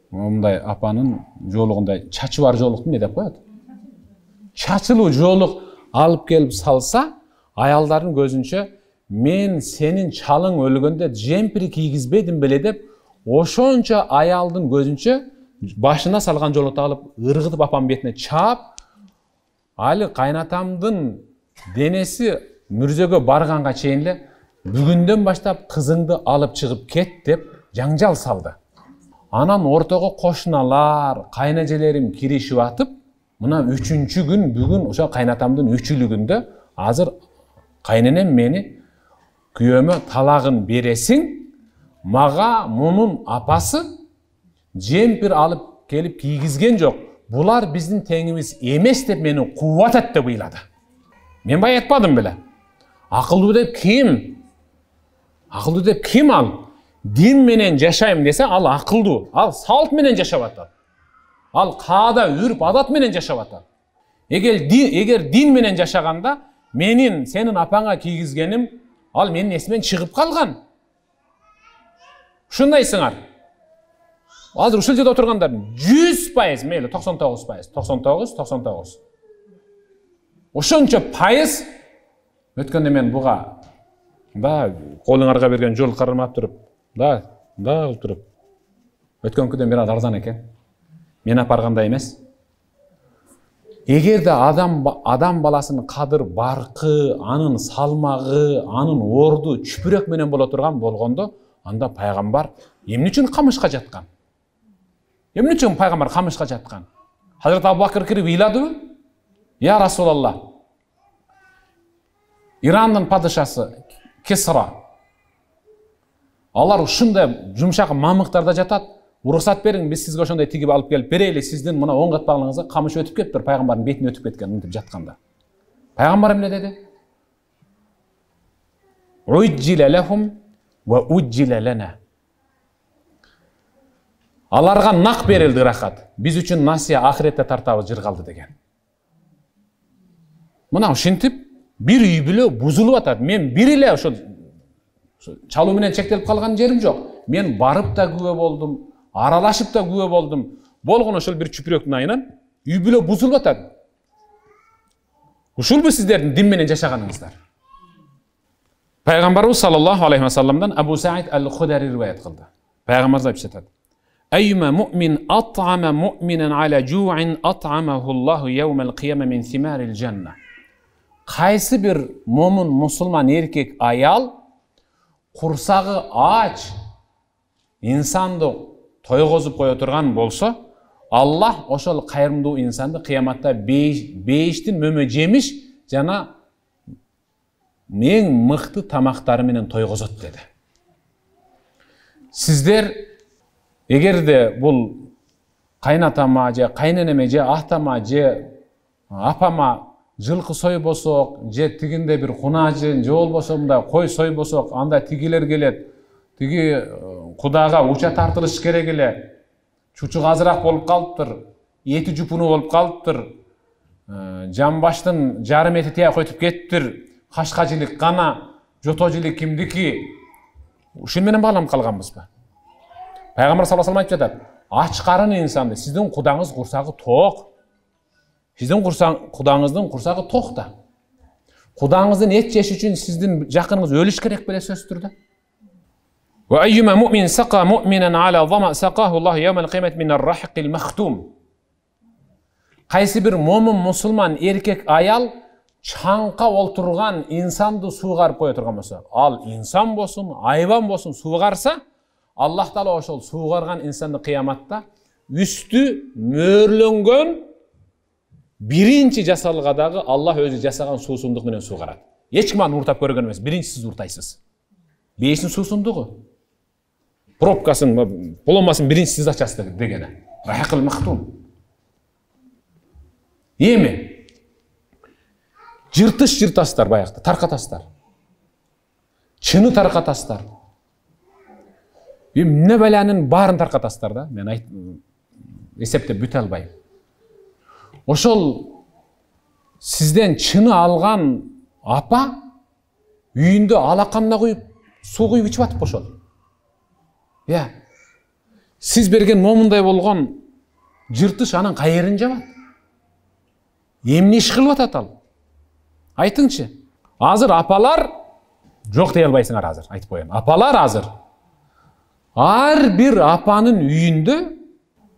апанын жоолугундай чачы бар жоолукту эмне деп коет? чачылуу жоолук алып келип салса, аялдардын көзүнчө мен сенин чалың өлгөндө жемпир кийгизбедим беле деп, ошончо аялдын көзүнчө башына салган жоолукту алып ыргытып апамдын бетине чаап, али кайнатамдын денеси мүрзөгө барганга чейин эле бүгүндөн баштап кызыңды алып чыгып кет деп жаңжал салды. Анан ортого кошуналар, кайнажелерим киришип атып, мына 3-чү күн бүгүн ошо кайнатамдын 3-чүлүгүндө азыр кайненем мени күйөөмө талагын бересиң, мага мунун апасы жемпир алып келип кийгизген жок. Булар биздин теңибиз эмес деп мени кубатат деп ыйлады. Мен бай айтпадым беле. Акылдуу деп ким? Акылдуу деп ким ал? Дин менен жашайм десе, ал акылдуу. Ал салт менен жашап атат. Ал каада, үрп, адат менен жашап атат. Эгер дин менен жашаганда, менин сенин апаңа кийгизгеним, ал менин эсимен чыгып калган. Ушундайсыңар. Азыр ушул жерде отургандардын 100%, мейли 99%, 99. Ошончо пайыз өткөндө мен буга колуңарга берген жол кармап туруп, кылып туруп. Өткөнкүдөн бир арзан экен. Мен апаргандай эмес. Эгерде адам баласынын кадыр баркы, анын салмагы, анын орду чүпүрөк менен боло турган болгондо, анда пайгамбар эмне үчүн камышка жаткан? Эмне үчүн пайгамбар камышка жаткан? Hazreti Abu Bakr кирип ыйладыбы? Я Расулалла, Ирандын падышасы Кисра, алар ушундай жумшак мамыктарда жатат. Уруксат бериң, биз сизге ошондой тигип алып келип берели, сиздин мына оң катпагыңызга камыш өтүп кетиптир, пайгамбардын бетине өтүп кеткен, мынтип жатканда. Пайгамбар эмне деди? Уджила лахум ва уджила лана. Аларга нак берилди рахат. Биз үчүн насия ахиретте тартабы жыргалды деген. Мына ушинтип бир үй бүлө бузулуп атат. Мен бир эле ошо чалуу менен чектелип калган жерим жок. Мен барып да күбө болдум, аралашып да күбө болдум. Болгон ошол бир чүпүрөктүн айынан үй бүлө бузулуп атат. Ушулбу сиздердин дин менен жашаганыңыздар? Пайгамбарыбыз саллаллаху алейхи ва салламдан Абу Саид ал-Худари риваят кылды. Пайгамбар айтышат: "Айюма муъмин ат'ама муъминан аля жу'ин ат'амаху Аллаху яумал қияма мин симарил жанна." Кайсы бир момун мусулман эркек аял курсагы ач инсанды тойгозуп кое турган болсо, Аллах ошол кайрымдуу инсанды кыяматта бейиштин мөмө жемиш жана эң мыкты тамактары менен тойгозот деди. Сиздер эгерде бул кайнатама же кайненеме же атама же апама жылкы сойбосок же тигинде бир кунажы же болбосо мындай кой сойбосок, анда тигилер келет, тиги кудага уча тартылыш керек эле, чучук азыраак болуп калыптыр, эти жупуну болуп калыптыр, жамбаштын жарым эти тияк өтүп кетиптир, кашкажилик кана, жотожилик кимдики? Ушун менен багланып калганбызбы? Пайгамбар саллаллаху алейхи ва саллям айтып жатат: ач карын инсанды, сиздин кудаңыз курсагы ток. Сиздин кудаңыздын курсагы ток да. Кудаңыздын эт жеш үчүн сиздин жакыныңыз өлүш керек беле сөзсүз түрдө. Ва айюма муъмин саqa муъминан ала зама сaqahu Аллаху яумал қиямат мин ар-рахиқил махтум. Кайсы бир момун мусулман эркек аял чаңка олтурган инсанды суугарып кое турган болсо, ал инсан болсун, айван болсун суугарса, Аллах Таала ошол суугарган инсанды кыяматта үстү мөөрлөнгөн биринчи жасалгадагы Аллах өзү жасаган суусундук менен суугарат. Эч ким аны уртап көргөн эмес, биринчи сиз уртайсыз. Бейиштин суусундугу. Пробкасын, поломасын биринчи сиз ачасыз дегени. Рахиқил махтум. Эми жыртыш жыртастар баягы, таркатастар. Чыны таркатастар. Эмне баланын баарын таркатастар да, мен эсептеп бүтө албайм. Ошол сизден чыны алган апа үйүндө алаканына куюп, суу куюп ичип атып ошол. Я. Сиз берген момундай болгон жыртыш анын кайерин жабат? Эмне иш кылып атат ал? Айтыңчы. Азыр апалар жок дей албайсыңар азыр, айтып коеюн. Апалар азыр ар бир апанын үйүндө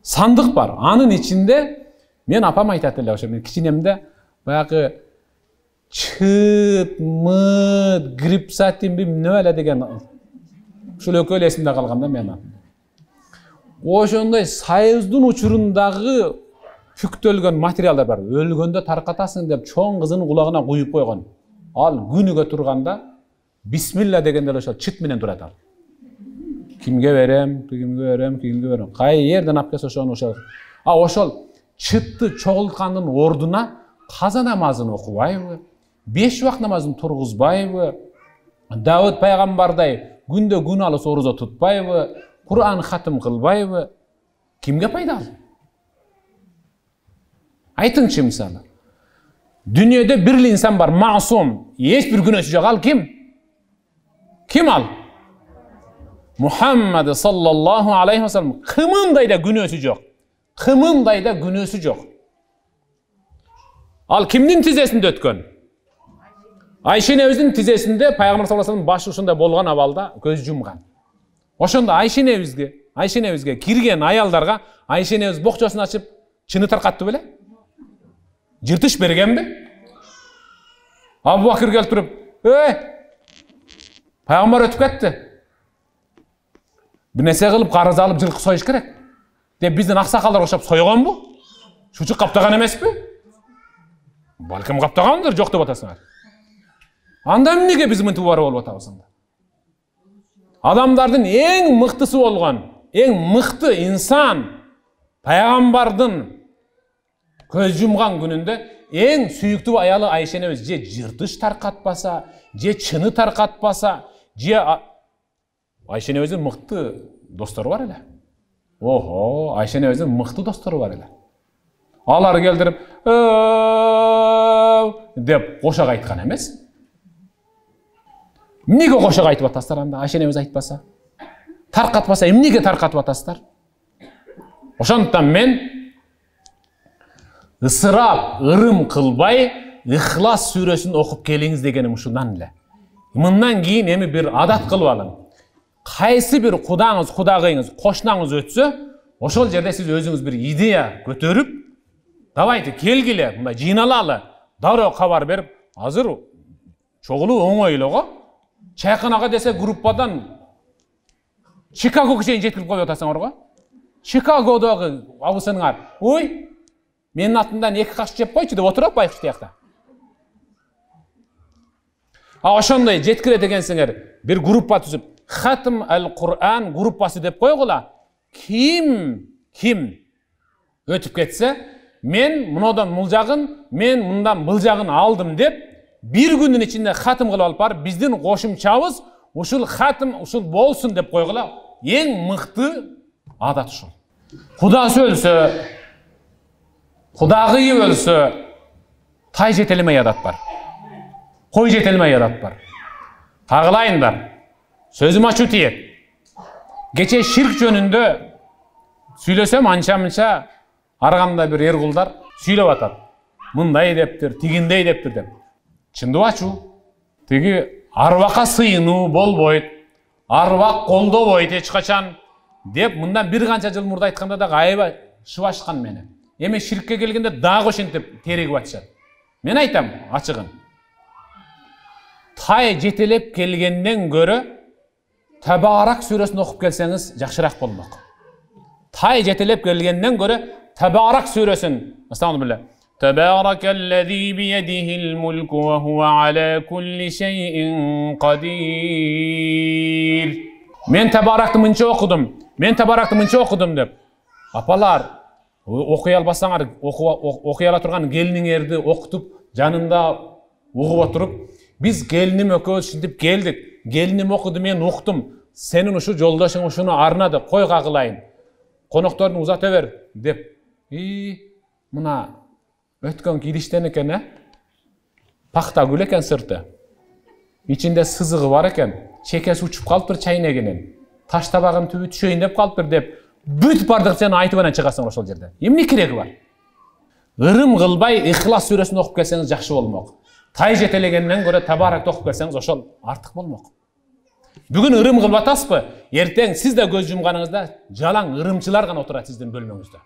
сандык бар. Анын ичинде мен апам айтат эле ошо мен кичинемде баягы чыт, мыт, грипсатин эмне эле деген ушул экөө эле эсимде калган да мен. Ошондой Союздун учурундагы бүктөлгөн материалдар бар. Өлгөндө таркатасың деп чоң кызынын кулагына куюп койгон. Ал күнүгө турганда бисмилла дегенде ошо чыт менен турат ал. Кимге берем, кимге берем, кимге берем. Кай жерден алып келсе ошону ошол. Ошол чытты чогулткандын ордуна каза намазын окубайбы? 5 убак намазын тургузбайбы? Давыд пайгамбардай күндө күн алыс оруза тутпайбы? Кур'ан хатым кылбайбы? Кимге пайдал? Айтыңчы мисалы. Дүйнөдө бир инсан бар, маасум, эч бир күнөөсү жок. Ал ким? Ким ал? Muhammed sallallahu aleyhi ve sellem. Kımınday da günösü yok. Kımınday da günösü yok. Al kimnin tizesinde ötkön? Ayşe Neviz'in tizesinde Peygamber sallallahu aleyhi ve sellem başı uşunda bolgan avalda göz jumgan. Oşonda Ayşe Neviz'ge kirgen ayaldarga Ayşe Neviz bokçasını açıp çını tarqattı böyle. Jırtış bergen mi? Abu Bakır gelip durup, Peygamber ötüp ketti. Bir nese kılıp qarız alıp жылқы soyuş керек. Деп биздин аксакалдар окшоп сойгон бу? Шучук каптаган эмеспи? Балким каптагандыр, жок деп атасыңар. Анда эмнеге биз мынтип барып болуп атабыз? Адамдардын эң мыктысы болгон, эң мыкты инсан пайгамбардын көз жумган күнүндө эң сүйүктүү аялы Айше Невиз же жыртыш таркатпаса, же чыны таркатпаса, же Ayşe Neviz'in mıhtı dostları var ele. Oho, Ayşe Neviz'in mıhtı dostları var ele. Alar geldirip, dep koşak aytkan emez. Nege koşak aytıp ataslar anda Ayşe Neviz aytpasa? Tarqatpasa, emnege tarqatıp ataslar? Oşondan men ısırap, ırım kılbay, İhlas Sûresini okup keliniz degenim uşundan ele. Mından keyin emi bir adat kılıp alın. Qaysı bir kudağınız, kudağıyınız, koşnağınız ötse, oşol жерде siz özünüz bir ideya götürüp, davaydı kelgile, bunda жыйналалы, daroo kabar berip, hazır çoğulu oңойлуу go. Çayxanaga dese gruppadan Chicago'ga çeyin жеткирип коюп атасыңар go. Chicago'dagı abısınlar, oy, menin atımdan 2 kaşık jep koyçu dep oturup baykuş tiyakta. Oşondoy жеткире дегенсиңер, bir gruppa tüzüp, Hatım el-Kur'an gruppası dep koygula. Kim ötüp ketse, men munodan muljagın, men mundan bıljagın aldım dep, bir günün içinde hatım kılıp alıp bar, bizdin koşumçabız, uşul hatım, uşul bolsun dep koygula. Eң mıktı adat uşul. Kudası ölse, kudagıyı ölse, tay jetelime adat bar. Koy jetelime adat bar. Kagılayınlar. Sözüm açık tiyet. Geçe şirk jönündö süйлөсөm ança argamda bir erguldar süйлөp atat. Mınday deptir, tigindey deptir dep. Çındıp açуу. Tigi arbaka sыйынуу болбойт, arbak колдобойт эч качан деп мындан bir канча жыл мурда айтканда да айба шыбашкан мени. Эми ширкке келгенде дагы ошентип терегип атышат. Мен айтам ачыгын. Tay жетелеп келгенден көрө Tebarak Sûresini okup gelseniz жақшырақ болмақ. Tay жетелеп келгенден көрө Tebarak Sûresini, estağfurullah. Tebarakellezî biyedihil mulku ve huve ala kulli şeyin kadir. Men Tebarak'ты mınça okudum dep. Apalar, okuy albasaңар, okuy ala turgan geliniңерди okutup, janında okup oturup, biz gelinim ökөөz şintip geldik. Gelinim okudu, men okudum. Senin uşu joldaşың uşunu arnadı, koy kagılayın. Konoktorunu uzata ver, dep. Mına ötkön kidişten eken, pakta gül eken sırtı. İçinde sızığı var eken, çekesi uçup kalıptır çaynegenen. Taş tabağın tübü tüşöyin dep kalıptır dep. Büt bardık sen aytıp anan çıkasın oşol jerde. Emne keregi var? ырым кылбай Ихлас сүрөсүн окуп келсеңиз жакшы болмок. Тай жетелегенден көрө Табаракты окуп келсеңиз ошол артык болмок. Бүгүн ырым кылып атасызбы? Эртең сиз да көз жумганыңызда жалаң ырымчылар гана отурат сиздин бөлмөңүздө.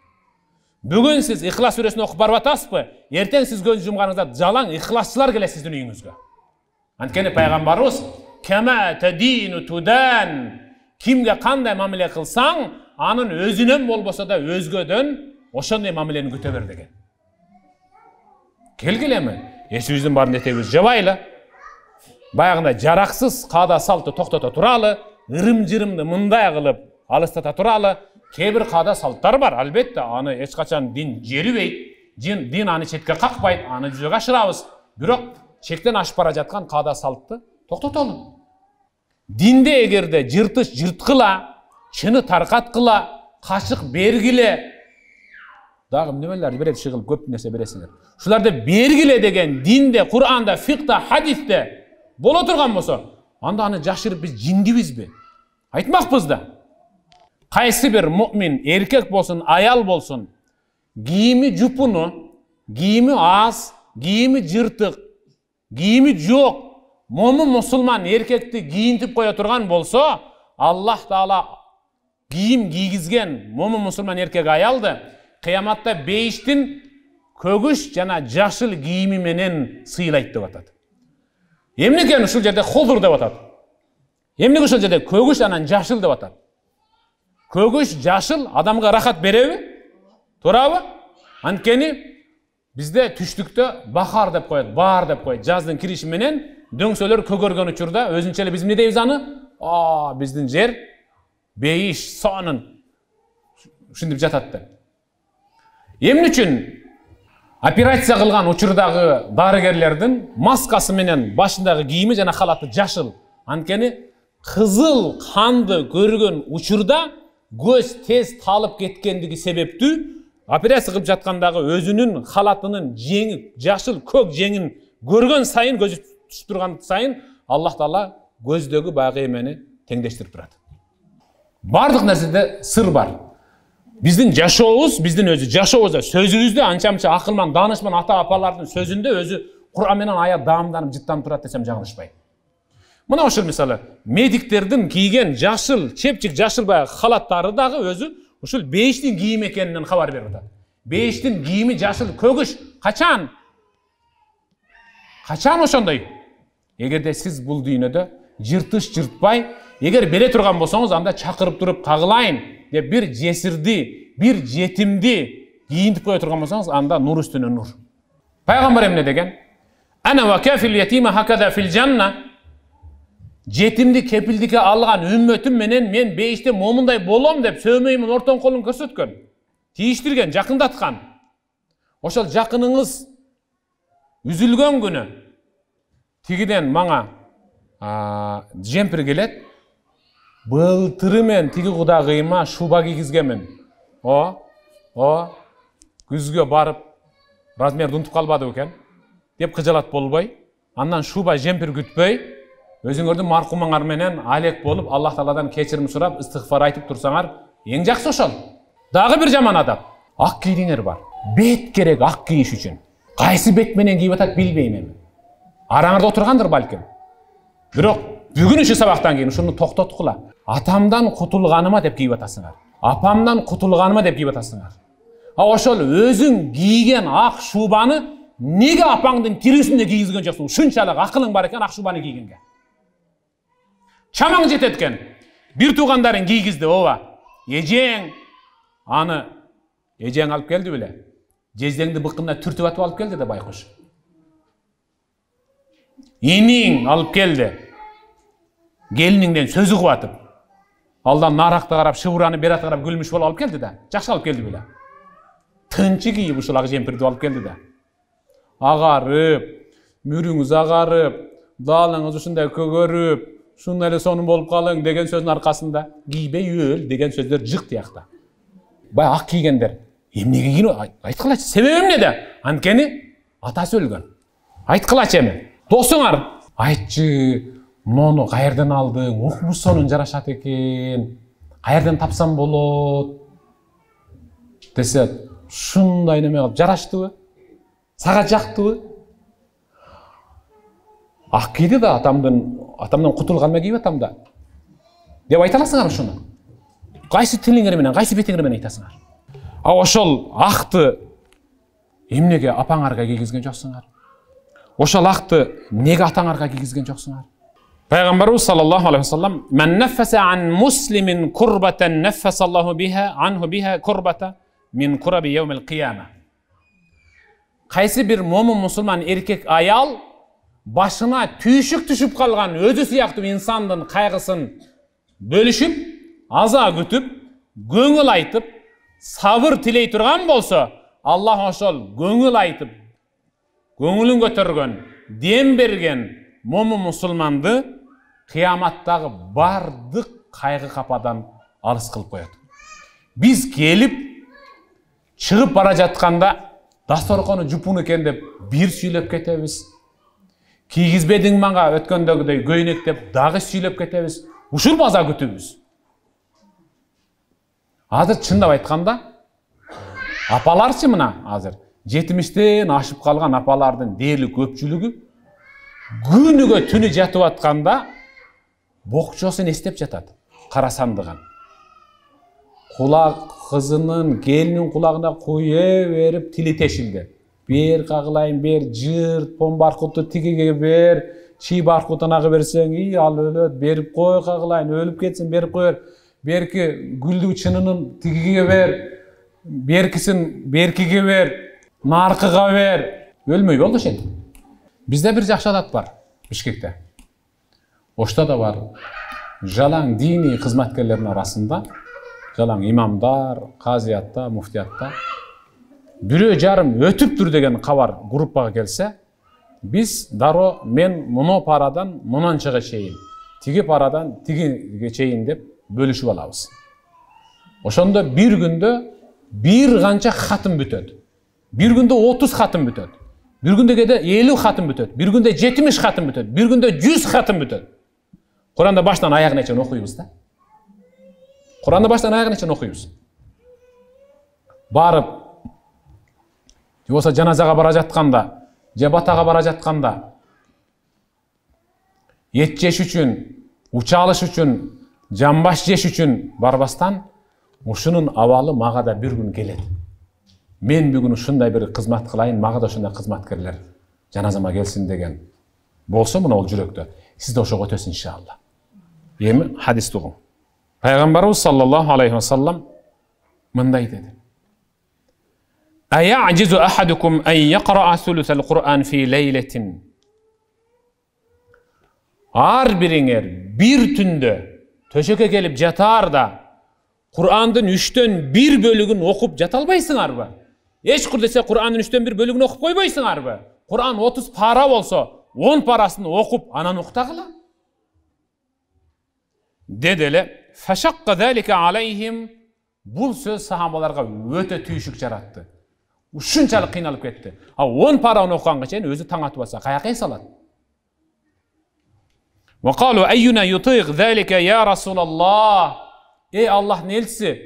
Бүгүн сиз Ихлас сүрөсүн окуп барып атасызбы? Эртең сиз көз жумганыңызда жалаң ихласчылар келет сиздин үйүңүзгө. Анткени пайгамбарыбыз кама тадину тудан, кимге кандай мамиле кылсаң, анын өзүнөн болбосо да өзгөдөн ошондой мамилени күтө бер деген. Келгилеби? Эсибиздин барын этебиз жабайлы. Баягындай жараксыз каада салтты токтото туралы, ырым-жырымды мындай кылып алыстата туралы. Кээ бир каада салттар бар, албетте, аны эч качан дин жерибейт, дин аны четке какпайт, аны жүзөгө ашырабыз. Бирок чектен ашып бара жаткан каада салтты токтотолу. Динде эгерде жыртыш жырткыла, чыны таркаткыла, качык бергиле, дагы немелерди берет чыгылып көп нерсе бересиңер. Шуларды бергиле деген динде, Кур'анда, фикта, хадисте боло турган болсо, анда аны жашырып биз жиндибизби? Айтмакпыз да. Кайсы бир муъмин, эркек болсун, аял болсун, кийими жупуну, кийими аз, кийими жыртык, кийими жок, момун мусулман эркекти кийинтип кое турган болсо, Аллах Таала кийим кийгизген момун мусулман эркек аялды кыяматта бейиштин көгүш жана жашыл кийими менен сыйлайт деп атат. Эмнеге ушул жерде холдур деп атат? Эмнеге ушул жерде көгүш анан жашыл деп атат? Көгүш жашыл адамга рахат береби? Туурабы? Анткени бизде түштүктө бахар деп коет, баар деп коет. Жаздын кириши менен дөңсөлөр көгөргөн учурда өзүнчө эле биз эмне дейбиз аны? Биздин жер бейиш, сонун ушинтип жатат деп. Эмне үчүн операция кылган учурдагы дарыгерлердин маскасы менен башындагы кийими жана халаты жашыл? Анткени кызыл канды көргөн учурда көз тез талып кеткендиги себептүү операция кылып жаткандагы өзүнүн халатынын жеңи, жашыл көк жеңин көргөн сайын, көзү түшүп турган сайын Аллах Таала көздөгү баягы эмени теңдештирип турат. Бардык нерседе сыр бар. Биздин жашообуз, биздин өзү жашообузда, сөзүбүздө анча-мынча акылман, даанышман ата-апалардын сөзүндө өзү Кур'ан менен аят даамданып, жыттанып турат десем жаңылышпайм. Мына ошол мисалы медиктердин кийген жашыл, чепчик жашыл баягы халаттары дагы өзү ушул бейиштин кийими экенинен кабар берип атат. Бейиштин кийими жашыл көгүш качан? Качан ошондой? Эгерде сиз бул дүйнөдө жыртыш жыртпай, эгер бере турган болсоңуз, анда чакырып туруп кагылайын деп бир жесирди, бир жетимди кийинтип кое турган болсоңуз, анда нур үстүнө нур. Пайгамбар эмне деген? Ана ва кафил ятима хакада фил жанна. Жетимди кепилдикке алган үммөтүм менен мен бейиште момундай болом деп сөмөймүн ортон колун көрсөткөн. Тийиштирген, жакындаткан. Ошол жакыныңыз үзүлгөн күнү тигиден мага жемпир келет. Былтыры мен тиги кудагыйыма шуба кийгизгенмин. Күзгө барып размерди унутуп калбады экен деп кыжалат болбой, андан шуба жемпир күтпөй, өзүңөрдүн маркумаңар менен алек болуп, Аллах Тааладан кечирим сурап, истигфар айтып турсаңар, эң жакшы ошол. Дагы бир жаман адап. Ак кийдиңер бар. Бет керек ак кийиш үчүн. Кайсы бет менен кийип атат билбейм эми. Араңарда отургандыр балким. Бирок бүгүн ушул сабактан кийин ушуну токтоткула. Атамдан кутулганыма деп кийип атасыңар. Апамдан кутулганыма деп кийип атасыңар. Ошол өзүң кийген ак шубаны неге апаңдын тирисинде кийгизген жоксуң? Ушунчалык акылың бар экен ак шубаны кийгенге. Чамаң жетет экен. Бир туугандарың кийгизди, Эжең аны эжең алып келди беле? Жездеңди быккына түртүп атып алып келди да байкуш. Эниң алып келди. Келиниңден сөз угуп атып. Алдан наракты карап, шыбыраны берат карап күлмүш болуп алып келди да. Жакшы алып келди беле? Тынчы кийип ушул ак жемпирди алып келди да. Агарып, мүрүңүз агарып, даалыңыз ушундай көгөрүп, шунун эле сонун болуп калың деген сөздүн аркасында кийбей өл деген сөздөр жык тиякта. Бай ак кийгендер эмнеге кийин айткылачы, себеби эмнеде? Анткени атасы өлгөн. Айткылачы эми. Досуңар айтчы, мону каерден алдың? Укмуш сонун жарашат экен. Каерден тапсам болот? Десе, шундай неме кылып жараштыбы? Сага жактыбы? Ак кийди да атамдан кутулганма кийип атам да. Деп айта аласыңар ошону. Кайсы тилиңер менен, кайсы бетиңер менен айтасыңар? А ошол акты эмнеге апаңарга кийгизген жоксуңар? Ошол акты неге атаңарга кийгизген жоксуңар? Пайгамбарыбыз саллаллаху алейхи ва саллям: "Мен наффаса ан муслимин курбатан наффасаллаху биха анху биха курбата мин кураби яумил кияма." Кайсы бир момун мусулман эркек аял башына түйшүк түшүп калган өзү сыяктуу инсандын кайгысын бөлүшүп, аза күтүп, көңүл айтып, сабыр тилей турган болсо, Аллах ошол көңүл айтып, көңүлүн көтөргөн, дем берген момун мусулманды кыяматтагы бардык кайгы кападан алыс кылып коет. Биз келип чыгып бара жатканда дасторкону жупун экен деп бир сүйлөп кетебиз. Кийгизбедиң мага өткөндөгүдөй көйнөк деп дагы сүйлөп кетебиз. Ушул база күтүбүз. Азыр чындап айтканда апаларчы мына азыр 70-тен ашып калган апалардын дээрлик көпчүлүгү күнүгө түнү жатып атканда бокчосун эстеп жатат, кара сандыгын. Кулак кызынын, келинин кулагына куя берип тили тешилди. Бер кагылайын, бер жырт, пом баркуту тигиге бер, чи баркутун ага берсең, ал өлөт, берип кой кагылайын, өлүп кетсин, берип коер. Берки гүлдү чынынын тигиге бер, беркисин беркиге бер, наркыга бер. Өлмөй болду ошентип. Бизде бир жакшы адат бар Бишкекте. Ошто да бар. Жалаң дини кызматкерлердин арасында, жалаң имамдар, казиятта, муфтиятта бирөө жарым өтүптүр деген кабар группага келсе, биз дароо мен муну парадан мунанчага чейин, тиги парадан тигиге чейин деп бөлүшүп алабыз. Ошондо бир күндө бир канча хатым бүтөт. Бир күндө 30 хатым бүтөт. Бир күндө кээде 50 хатым бүтөт. Бир күндө 70 хатым бүтөт. Бир күндө 100 хатым бүтөт. Куранды баштан аягына чейин окуйбуз да. Куранды баштан аягына чейин окуйбуз. Барып, же болсо жаназага бара жатканда, же батага бара жатканда, эт жеш үчүн, уча алыш үчүн, жамбаш жеш үчүн барбастан, ушунун абалы мага да бир күн келет. Мен бүгүн ушундай бир кызмат кылайын, мага да ошондой кызматкерлер жаназама келсин деген болсо, мына ол жүрөктө. Сиз да ошого өтөсүз иншалла. Эми хадисти угуң. Пайгамбарыбыз саллаллаху алейхи ва саллям мындай деди: "Ая'джизу ахадукум ан яqra'a thuluthal Qur'an fi laylatin." Ар бириңер бир түндө төшөккө келип жатар да Кур'андын 3төн 1 бөлүгүн окуп жата албайсыңарбы? Эчкур десе Кур'андын 3төн 1 бөлүгүн окуп койбойсуңарбы? Кур'ан 30 пара болсо, 10 парасын окуп анан уктагыла. Деди эле, "Фашакка залика алейхим." Бул сөз сахабаларга өтө түйшүк жаратты. Ушунчалык кыйналып кетти. А 10 параны окуганга чейин өзү таң атып атса, каяка салат? Wa qalu ayyuna yutiq zalika ya Rasulullah. Ey Allah'ın elçisi,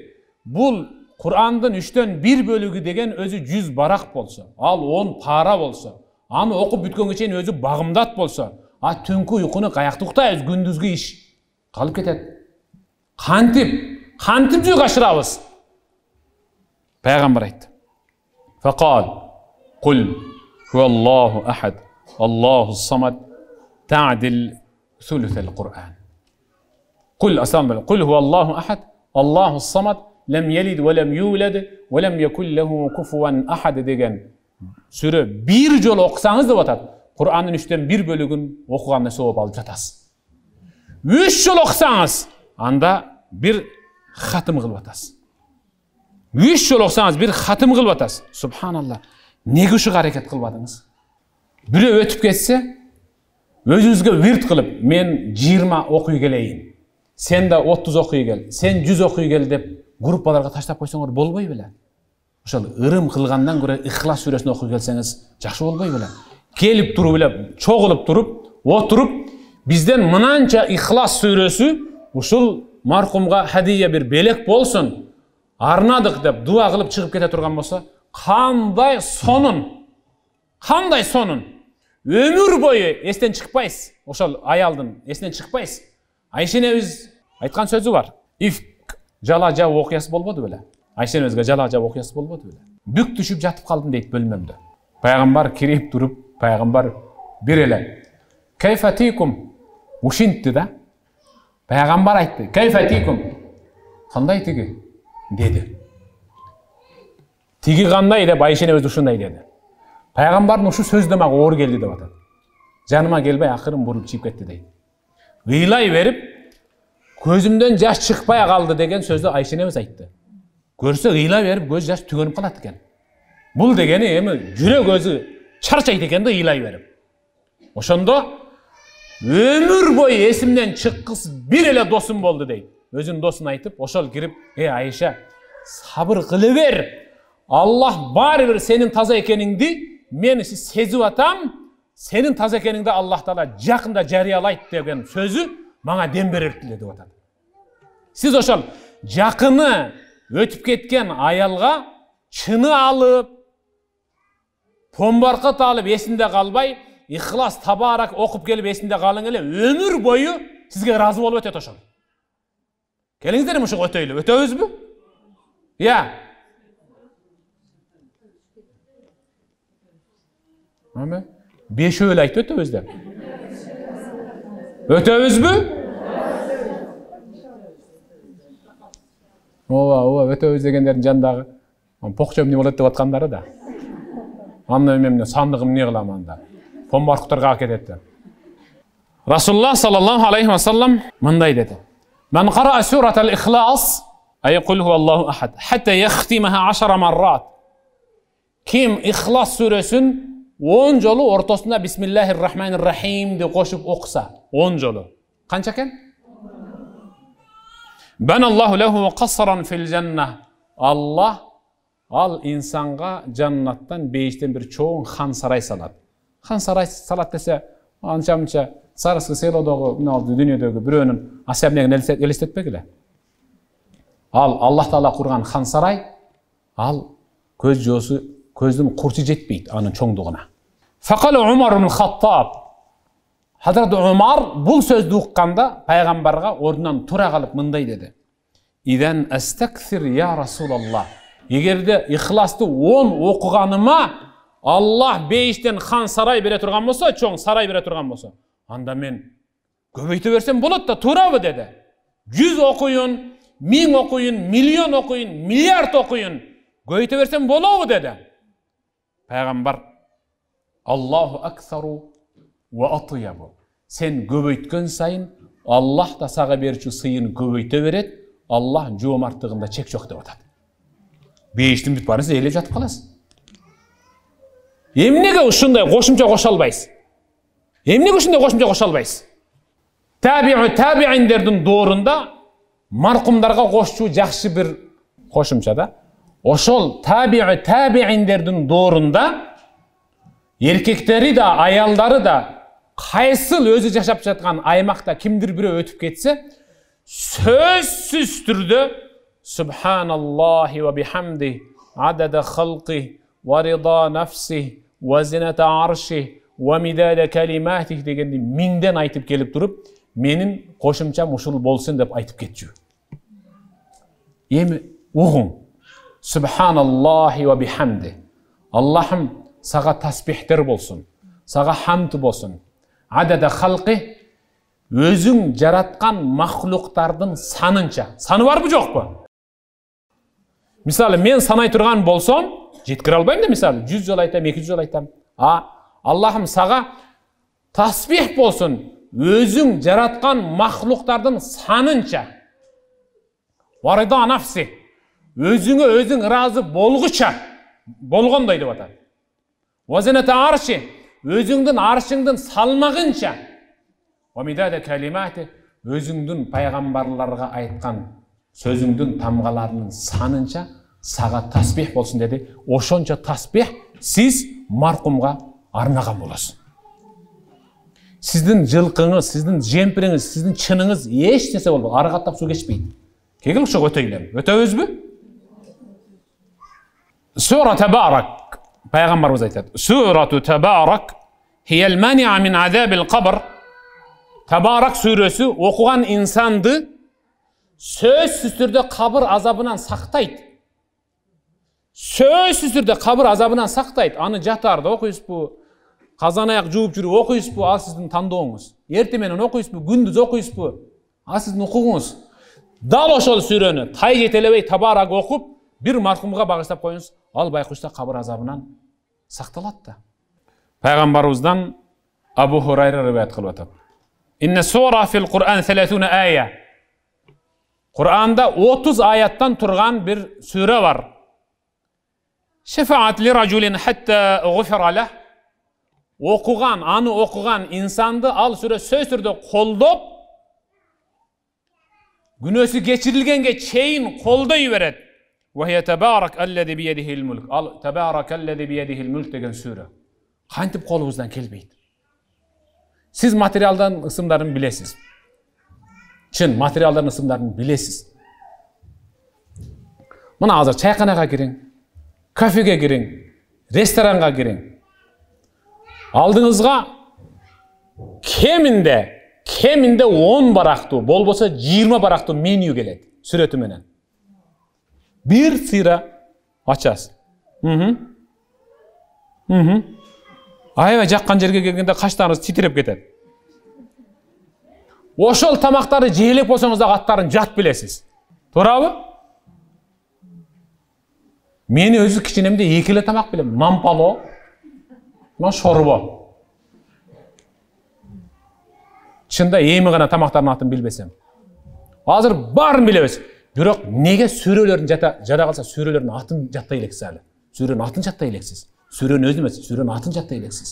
bul Kur'an'dan 3tön 1 bölügü degen özü 100 barak bolsa, al 10 para bolsa, anı okup bütkөнгө чейин özü bagımdat bolsa, a түнкү уйкуну каякта уктайбыз, күндүзгү иш калып кетет. Кантип жүйгө ашырабыз? Пайгамбар айтты. Faqal Qul huvallahu ahad, Allahu samad, ta'dil thuluthal Qur'an. Qul asambel, Qul huvallahu ahad, Allahu samad, lem yelid ve lem yulad ve lem yekul lehu kufuwan ahad degen sure bir jol okusanız da atat. Kur'an'ın 3tön 1 bölügün okuganda sevap alıp жатасыз. 3 jol okusanız anda bir hatım kılıp atасыз. 3 jol okusanız bir hatım kılıp atасыз. Subhanallah. Nege uşuk hareket kılmadınız? Biri ötüp geçse özünüzge virt kılıp men 20 okuy geleyim. Sen de 30 okuy gel. Sen 100 okuy gel dep gruppalarga taştap koysoңор bolboy беле. Ошол ырым кылгандан көрө Ихлас сүрөсүн окуп келсеңиz жакшы болбой беле. Келип туруп эле чогулуп туруп, отуруп бизден мынанча Ихлас сүрөсү ушул маркумга хадия бир белек болсун, арнадык деп дуа кылып чыгып кете турган болсо, кандай сонун Кандай сонун? Өмүр бою эстен чыкпайсыз. Ошол аялдын эстен чыкпайсыз. Айша энебиз айткан сөзү бар. Ифк жала жабуу окуясы болбоду беле? Айша энебизге жала жабуу окуясы болбоду беле? Бүк түшүп жатып калдым дейт бөлмөмдө. Пайгамбар кирип туруп, пайгамбар бир эле кайфатикум ушинтти да. Пайгамбар айтты, кайфатикум. Кандай тиги? Деди. Тиги кандай деп Айша энебиз ушундай деди. Пайгамбардын ушу сөзү мага оор келди деп атат. Жаныма келбей акырын буруп чыгып кетти дейт. Ыйлай берип, көзүмдөн жаш чыкпай калды деген сөздү Айша энебиз айтты. Көрсө ыйлай берип көз жаш түгөнүп калат экен. Бул дегени эми жүрөк өзү чарчайт экен да ыйлай берип. Ошондо өмүр бою эсимден чыккыс бир эле досум болду дейт. Өзүнүн досун айтып, ошол кирип, Айша, сабыр кыла бер. Аллах баары бир сенин таза экениңди мен сезип атам. Сенин таза экениңди Аллах Таала жакында жарыялайт деген сөзү мага дем берет деп атат. Сиз ошол жакыны өтүп кеткен аялга чыны алып, помбаркат алып эсинде калбай, Ихлас табарак окуп келип эсинде калың эле, өмүр бою сизге ыраазы болуп өтөт ошол. Келиңиздер ушуга өтөйлү, өтөбүзбү? Я. Ама бешөө эле айтып өтөбүз деп. Өтөбүзбү? Ооба, өтөбүз дегендердин жанындагы покчом эмне болот деп аткандары да. Анда мен сандыгым эмне кылам анда? Помбаркуттарга кетет деп. Расулуллах саллаллаху алейхи ва саллям мындай деди. Ман қара суратал ихлас, ай кул хуаллаху ахад, хатта яхтимаха 10 маррат. Ким ихлас сүрөсүн 10 жолу ортосунда бисмиллахир-рахманир-рахим деп кошуп окуса, 10 жолу. Канча экен? Баналлаху лаху касран фил жанна. Аллах ал инсанга жаннаттан бейиштен бир чоң хан сарай салат. Хан сарай салат десе, анча-мынча Царский селодогу дүйнөдөгү бирөөнүн особнягын элестетпегиле. Ал Аллах Таала курган хан сарай, ал көз жоосу көздүн курчу жетпейт анын чоңдугуна. Факала Умар ибн Хаттаб. Хазрат Умар бул сөздү укканда пайгамбарга ордунан тура калып мындай деди. Идан астаксир я Расулаллах. Эгерде ихласты 10 окуганыма Аллах бейиштен хан сарай бере турган болсо, чоң сарай бере турган болсо, анда мен көбөйтө берсем болот да, туурабы деди. 100 окуйун, 1000 окуйун, миллион окуйун, миллиард окуйун, көбөйтө берсем болобу деди. Пайгамбар Аллаху аксару ва атйабу. Сен көбөйткөн сайын Аллах да сага берчү сыйын көбөйтө берет. Аллах жоомарттыгында чек жок деп атат. Бейиштин бүт барын элеп жатып каласыз. Эмнеге ушундай кошумча кошо албайсыз? Эмнеге ушундай кошумча кошо албайсыз? Табииндердин доорунда маркумдарга кошчу жакшы бир кошумча да. Ошол табииндердин доорунда эркектери да, аялдары да кайсыл өзү жашап жаткан аймакта кимдир бирөө өтүп кетсе, сөзсүз түрдө Субханаллахи ва бихамди адада халқи ва рида нафси ва зината арши ва мидада калимати дегенди миңден айтып келип туруп, менин кошумчам ушул болсун деп айтып кетчү. Эми угуң. Субханаллахи ва бихамди. Аллахым сага тасбихтер болсун, сага хамд болсун. Адада халқи өзүң жараткан махлуктардын санынча. Саны барбы жокпу? Мисалы мен санай турган болсом, жеткире албайм да, мисалы 100 жол айтам, 200 жол айтам. Аллахым сага тасбих болсун, өзүң жараткан махлуктардын санынча. Варида нафси. Өзүңө өзүң ыраазы болгуча, болгондой деп атат. Вазината арши. Өзүңдүн аршыңдын салмагынча. Вамидада калимати. Өзүңдүн пайгамбарларга айткан сөзүңдүн тамгаларынын санынча сага тасбих болсун деди. Ошончо тасбих сиз маркумга арнаган болосуз. Сиздин жылкыңыз, сиздин жемпириңиз, сиздин чыныңыз эч нерсе болбойт. Ары каттап суу кечпейт. Кегил ошого өтөйлөр. Өтөбүзбү? Сура Табарак. Пайғамбарымыз айтады: "Сурату Табарак хиял маниа мин азабил қабр." Табарак сүресі оқыған инсанды сөзсіз түрде қабір азабынан сақтайды. Сөзсіз түрде қабір азабынан сақтайды. Аны жатарда оқисыз бу, қазан аяқ жуып жүріп оқисыз бу, ал сіздің таңдауыңыз. Ерте менен оқисыз бу, күндіз оқисыз бу, ал сіздің құқығыңыз. Дал ошол сүрені тай жетелебей Табарак оқып, bir marhumға bağışlап қойыңыз, ал байқұшта қабір азабынан сақталады. Пайғамбарымыздан Абу Хурайра риwayat қылып атады: "Инна сура фил Qur'an 30 ая." Құр'анда 30 аяттан тұрған бір сүре бар. "Шафаат ли ражулин хатта гуфира лах." Аны оқыған инсанды ал сүре сөз түрде қолдап, күнөөсү кечирилгенге чейин қолдай берет. وهي تبارك الذي بيده الملك. Ал تبارك الذي بيده الملك деген сүре. Кантип колубуздан келбейт. Сиз материалдан ысымдарын билесиз. Чын материалдардын ысымдарын билесиз. Мына азыр чайканага кириң, кафеге кириң, ресторанга кириң. Алдыңызга кеминде 10 барактуу, болбосо 20 барактуу меню келет сүрөтү менен. Bir sıyra açasın. Ayva жаққан жерге келгенде қаштарыңыз титіреп кетеді. Ошол тамақтарды жейлеп болсаңыз да аттарын жат білесіз. Турабы? Мені өзі кичинемде екілі тамақ білем. Мампало, шорбо. Чында эми гана тамақтардың атын билбесем. Азыр барын билебез. Бирок неге сүрелерин жада калса сүрелерин атын жаттай элексиз али. Сүрөнүн атын жаттай элексиз. Сүрөнүн өзүн эмес, сүрөнүн атын жаттай элексиз.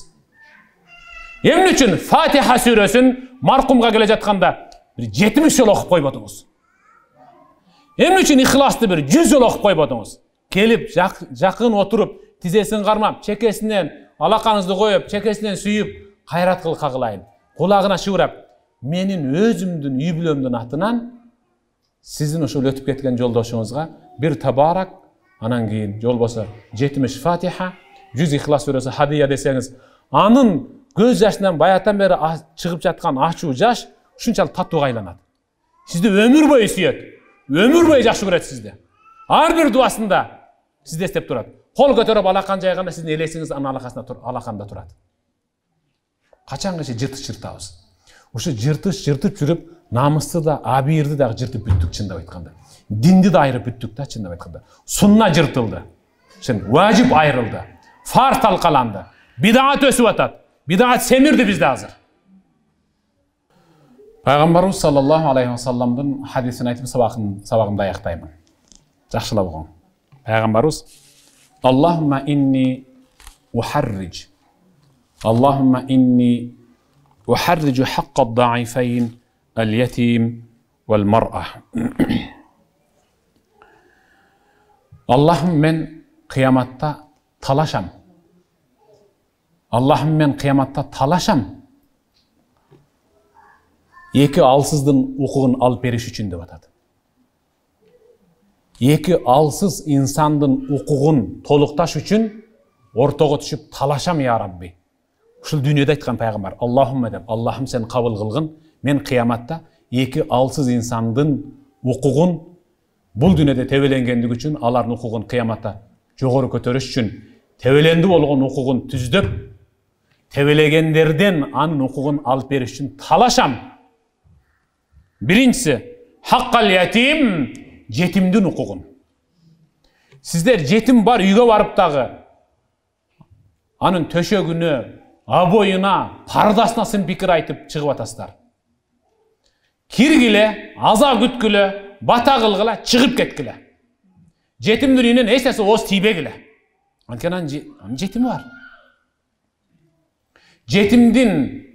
Эмне үчүн Фатиха сүрөсүн маркумга келе жатканда бир 70 жол окуп койбодуңуз? Эмне үчүн Ихласты бир 100 жол окуп койбодуңуз? Келип жакын отуруп, тизесин кармап, чекесинен алакаңызды коюп, чекесинен сүйүп, кайрат кыл кагылайын. Кулагына шыбырап, менин өзүмдүн үй бүлөмдүн атынан sizin ошол өтүп кеткен жолдошуңузга bir Табарак, анан кийин жол болсо 70 Фатиха, 100 Ихлас сүрөсү хадия десеңиз, анын көз жашынан баятан бери чыгып жаткан ачуу жаш ушунчалык таттууга айланат. Сизди өмүр бою сүйөт, өмүр бою жакшы көрөт сизди. Ар бир дуасында сизди эстеп турат. Кол көтөрүп алакан жайганда сиздин элесиңиз анын алаканда турат. Качангаcha жыртыш жыртабыз. Ошо жыртыш жыртып жүрүп, намысты да, абийирди да жыртып бүттүк чындап айтканда. Динди да айырып бүттүк да чындап айтканда. Сунна жыртылды. Чын, важип айрылды. Фар талкаланды. Бидаат өсүп атат. Бидаат семирди бизде азыр. Пайгамбарыбыз саллаллаху алейхи ва салламдын хадисин айтып сабагымды аяктаймын. Жакшылап угуң. Пайгамбарыбыз: "Аллахумма инни ухарриж. Аллахумма инни ухаррижу хакка ад-даифайн al-yatim wal-mar'a." Allah'ım men kıyamatta talaşam. Allah'ım men kıyamatta talaşam. Eki alsızdın hukukun alıp beriş üçün dep atады. Eki alsız insandın hukukun toluktaş üçün ortaga düşüp talaşam ya Rabbi. Ушул дүйнөдө айткан пайгамбар: "Аллахумма" деп, "Аллахым сен кабыл кылгын, мен кыяматта эки алсыз инсандын укугун бул дүйнөдө тебеленгендиги үчүн, алардын укугун кыяматта жогору көтөрүш үчүн, тебеленди болгон укугун түздөп, тебелегендерден анын укугун алып бериш үчүн талашам." Биринчиси, хаккал ятим, жетимдин укугун. Сиздер жетим бар үйгө барып дагы анын төшөгүнө, абойуна, пардасына сын пикир айтып чыгып атасыздар. Киргиле, аза күткүлө, бата кылгыла, чыгып кеткиле. Жетимдин үйүнөн эч нерсе ооз тийбегиле. Анткени анын жетими бар. Жетимдин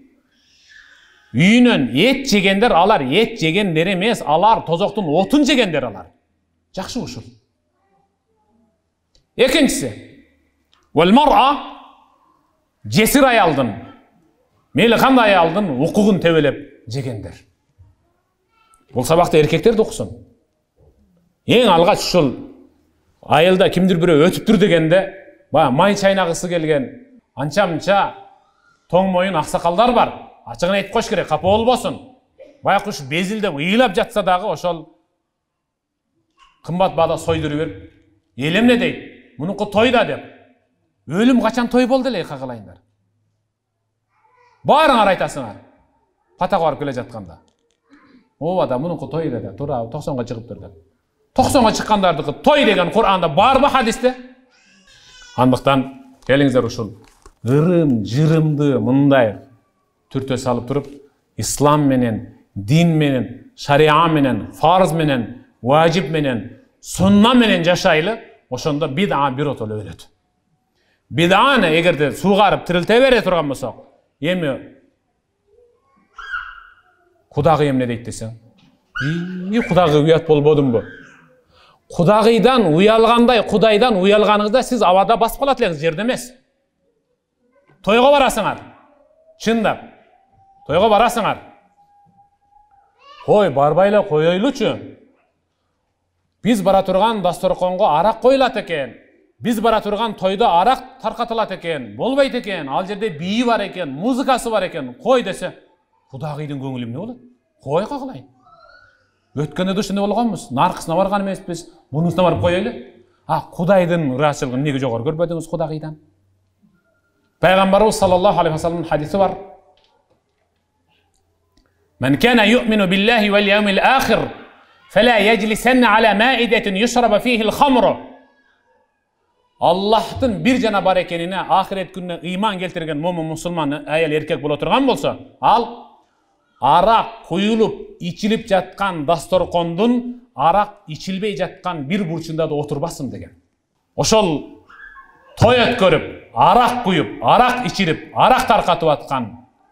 үйүнөн эт жегендер алар эт жегендер эмес, алар тозоктун отун жегендер алар. Жакшы ушул. Экинчиси, wal-mar'a, жесир аялдын, мейли кандай аялдын укугун тебелеп жегендер. Бул сабакты эркектер да окусун. Эң алгач ушул айылда кимдир бирөө өтүптүр дегенде, Баягы май чайнагысы келген анча-мынча тоң моюн аксакалдар бар. Ачыгын айтып коюш керек, капа болбосун. Байкуш безилдеп ыйлап жатса дагы ошол кымбат баада сойдуруп берип, эл эмне дейт? Мунуку тойда деп. Өлүм качан той болду эле кагылайындар. Баарыңар айтасыңар. Патага барып келе жатканда. Ооба мунуку той деди. Тура 90га чыгыптыр деп. 90га чыккандардыкы той деген Кур'анда барбы, хадисте? Андыктан келиңиздер ушул ырым, жырымды мындай түртө салып туруп, ислам менен, дин менен, шариа менен, фарз менен, важип менен, сунна менен жашайлы, ошондо бид'a биротоло өлөт. Бид'аны эгерде суугарып тирилте бере турган болсок, эми Кудагы эмне дейт десең? Кудагы уят болбодумбу? Кудагыйдан уялгандай, Кудайдан уялганыңызда сиз абада басып калат элеңиз, жерде эмес. Тойго барасыңар. Чындап. Тойго барасыңар. Кой, барбайлы коёйлучу. Биз бара турган дасторконго арак коюлат экен. Биз бара турган тойдо арак таркатылат экен. Болбойт экен. Ал жерде бии бар экен, музыкасы бар экен. Кой десе, Кудагыйдын көңүлү эмне болот? Кой кагылайын. Өткөндө да ошондой болгонбуз. Наркысына барган эмеспиз. Бунусуна барып коелу. Кудайдын ыраачылыгын эмнеге жогору көрбөдүңүз Кудагыйдан? Пайгамбарыбыз саллаллаху алейхи ва салламдын хадиси бар. من كان يؤمن بالله واليوم الآخر فلا يجلسن على مائدة يشرب فيه الخمر. Allah'tın bir cana бар ekенine, ahiret gününe iman keltirgen mo'min musulman ayel erkek bola turgan bolsa, al arak koyulup içilip жаткан dastorkondun arak içilbey жаткан bir burçunda da oturbaсын деген. Ошол той өткөрүп, arak kuyup, arak içirip, arak tarkatып аткан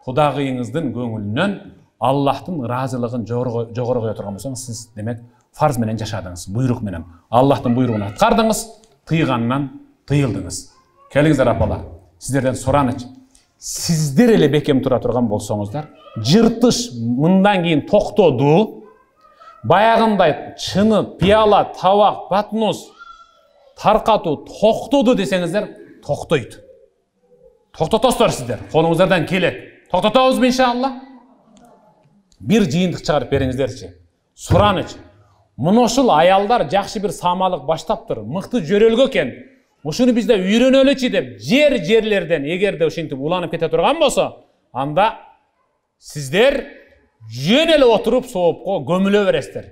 Кудагыйыңыздын көңүлүнөн Allah'tın razılığın jogorу koya turgan bolсоңуз, siz demek farz menen жашадыңыз, буйрук менен. Allah'tın buyruğunu atkardыңыз, tıyганdan tıyıldыңız. Келиңиздер апалар, сиздерден сураныч. Сиздер эле бекем тура турган болсоңуздар, жыртыш мындан кийин токтоду. Баягындай чыны, пияла, табак, батнус таркатуу токтоду десеңиздер, токтойт. Токтотосуздар сиздер, колуңуздардан келет. Токтотобузбу иншалла? Bir жыйынтык чыгарып бериңиздерчи. Сураныч. Мына ушул аялдар жакшы бир самалык баштаптыр. Мыкты жөрөлгө экен. Ушуну бизде үйрөнөлүчү деп жерлерден эгерде ушинтип уланып кете турган болсо, анда сиздер жөн эле отуруп соопко көмүлө бересиздер.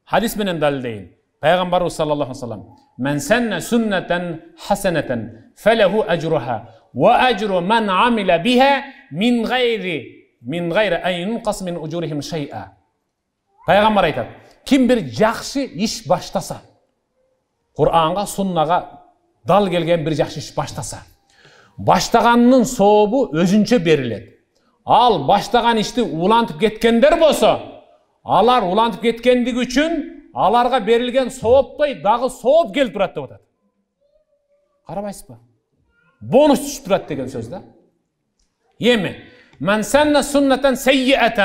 Хадис менен далилдейин. Пайгамбарыбыз саллаллаху алейхи ва саллям: "Мен санна суннатан хасанатан фалаху ажруха ва ажру ман амила биха min gayri an yunqas min ujurihim shay'a." Пайгамбар айтат: Ким бир жакшы иш баштаса, Кур'анга, суннага дал келген бир жакшы иш баштаса, баштаганынын сообу өзүнчө берилет. Ал баштаган ишти улантып кеткендер болсо, алар улантып кеткендиги үчүн аларга берилген сооптой дагы сооп келип турат деп атат. Карабайсызбы? Бонус түшүп турат деген сөз да. Эми من سن سنة سيئة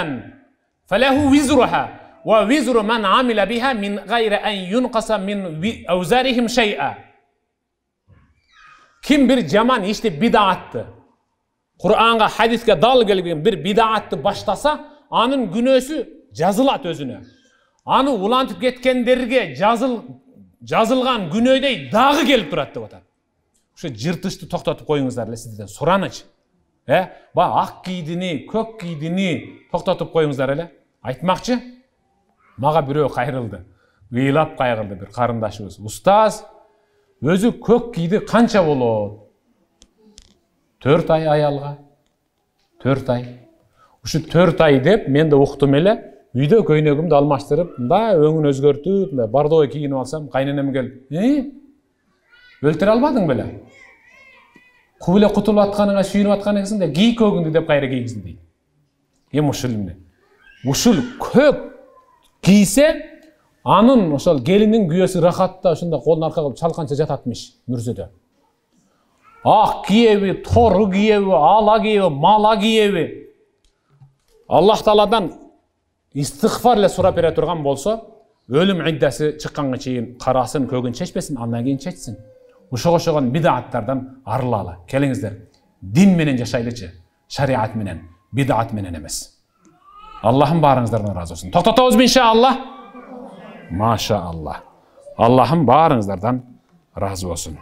فله وزرها ووزر من عمل بها من غير أن ينقص من أوزارهم شيئا. Kim bir jaman işte bid'attı, Kur'an'a, hadisке dal gelgen bir bid'attı başlasa, anın günösü жазылат özüne. Anı ulantıp ketkenderge жазылган günöydey dağı gelip durat деп атат. Şu jırtışты toktotуп koyuңuzдар эле, сизден сураныч. Ак кийдини, көк кийдини токтотуп коюңуздар эле. Айтмакчы, мага бирөө кайрылды. Ыйлап кайрылды бир карындашыбыз. Устаз, өзү көк кийди канча болот? 4 ай аялга. 4 ай. Ушу 4 ай деп мен да уктум эле. Үйдө көйнөгүмдү алмаштырып, мындай өңүн өзгөртүп, мындай бардой кийинип алсам, кайненем келип: "Өлтүрө албадың беле? Кубуле кутулуп атканыңа сүйүнүп аткан экенсиң да, кий көгүңдү" деп кайра кийгизди дейт. Эми ушул эмне? Ушул көк кийсе, анын ошол келиндин күйөөсү рахатта ушундай колун аркага кылып чалканча жататмыш мүрзөдө. Ак кийеби, тору кийеби, ала кийеби, мала кийеби. Аллах Тааладан истигфар эле сурап бере турган болсо, өлүм иддасы чыкканга чейин карасын, көгүн чечпесин, андан кийин чечсин. ошого окшогон бидаттардан арылалы. Келиңиздер. Din менен жашайлычы, шариат менен, бидат менен эмес. Аллахым барыңыздардан разы болсын. Токтотобузбу иншаллах? Маша Аллах. Аллахым барыңыздардан разы болсын.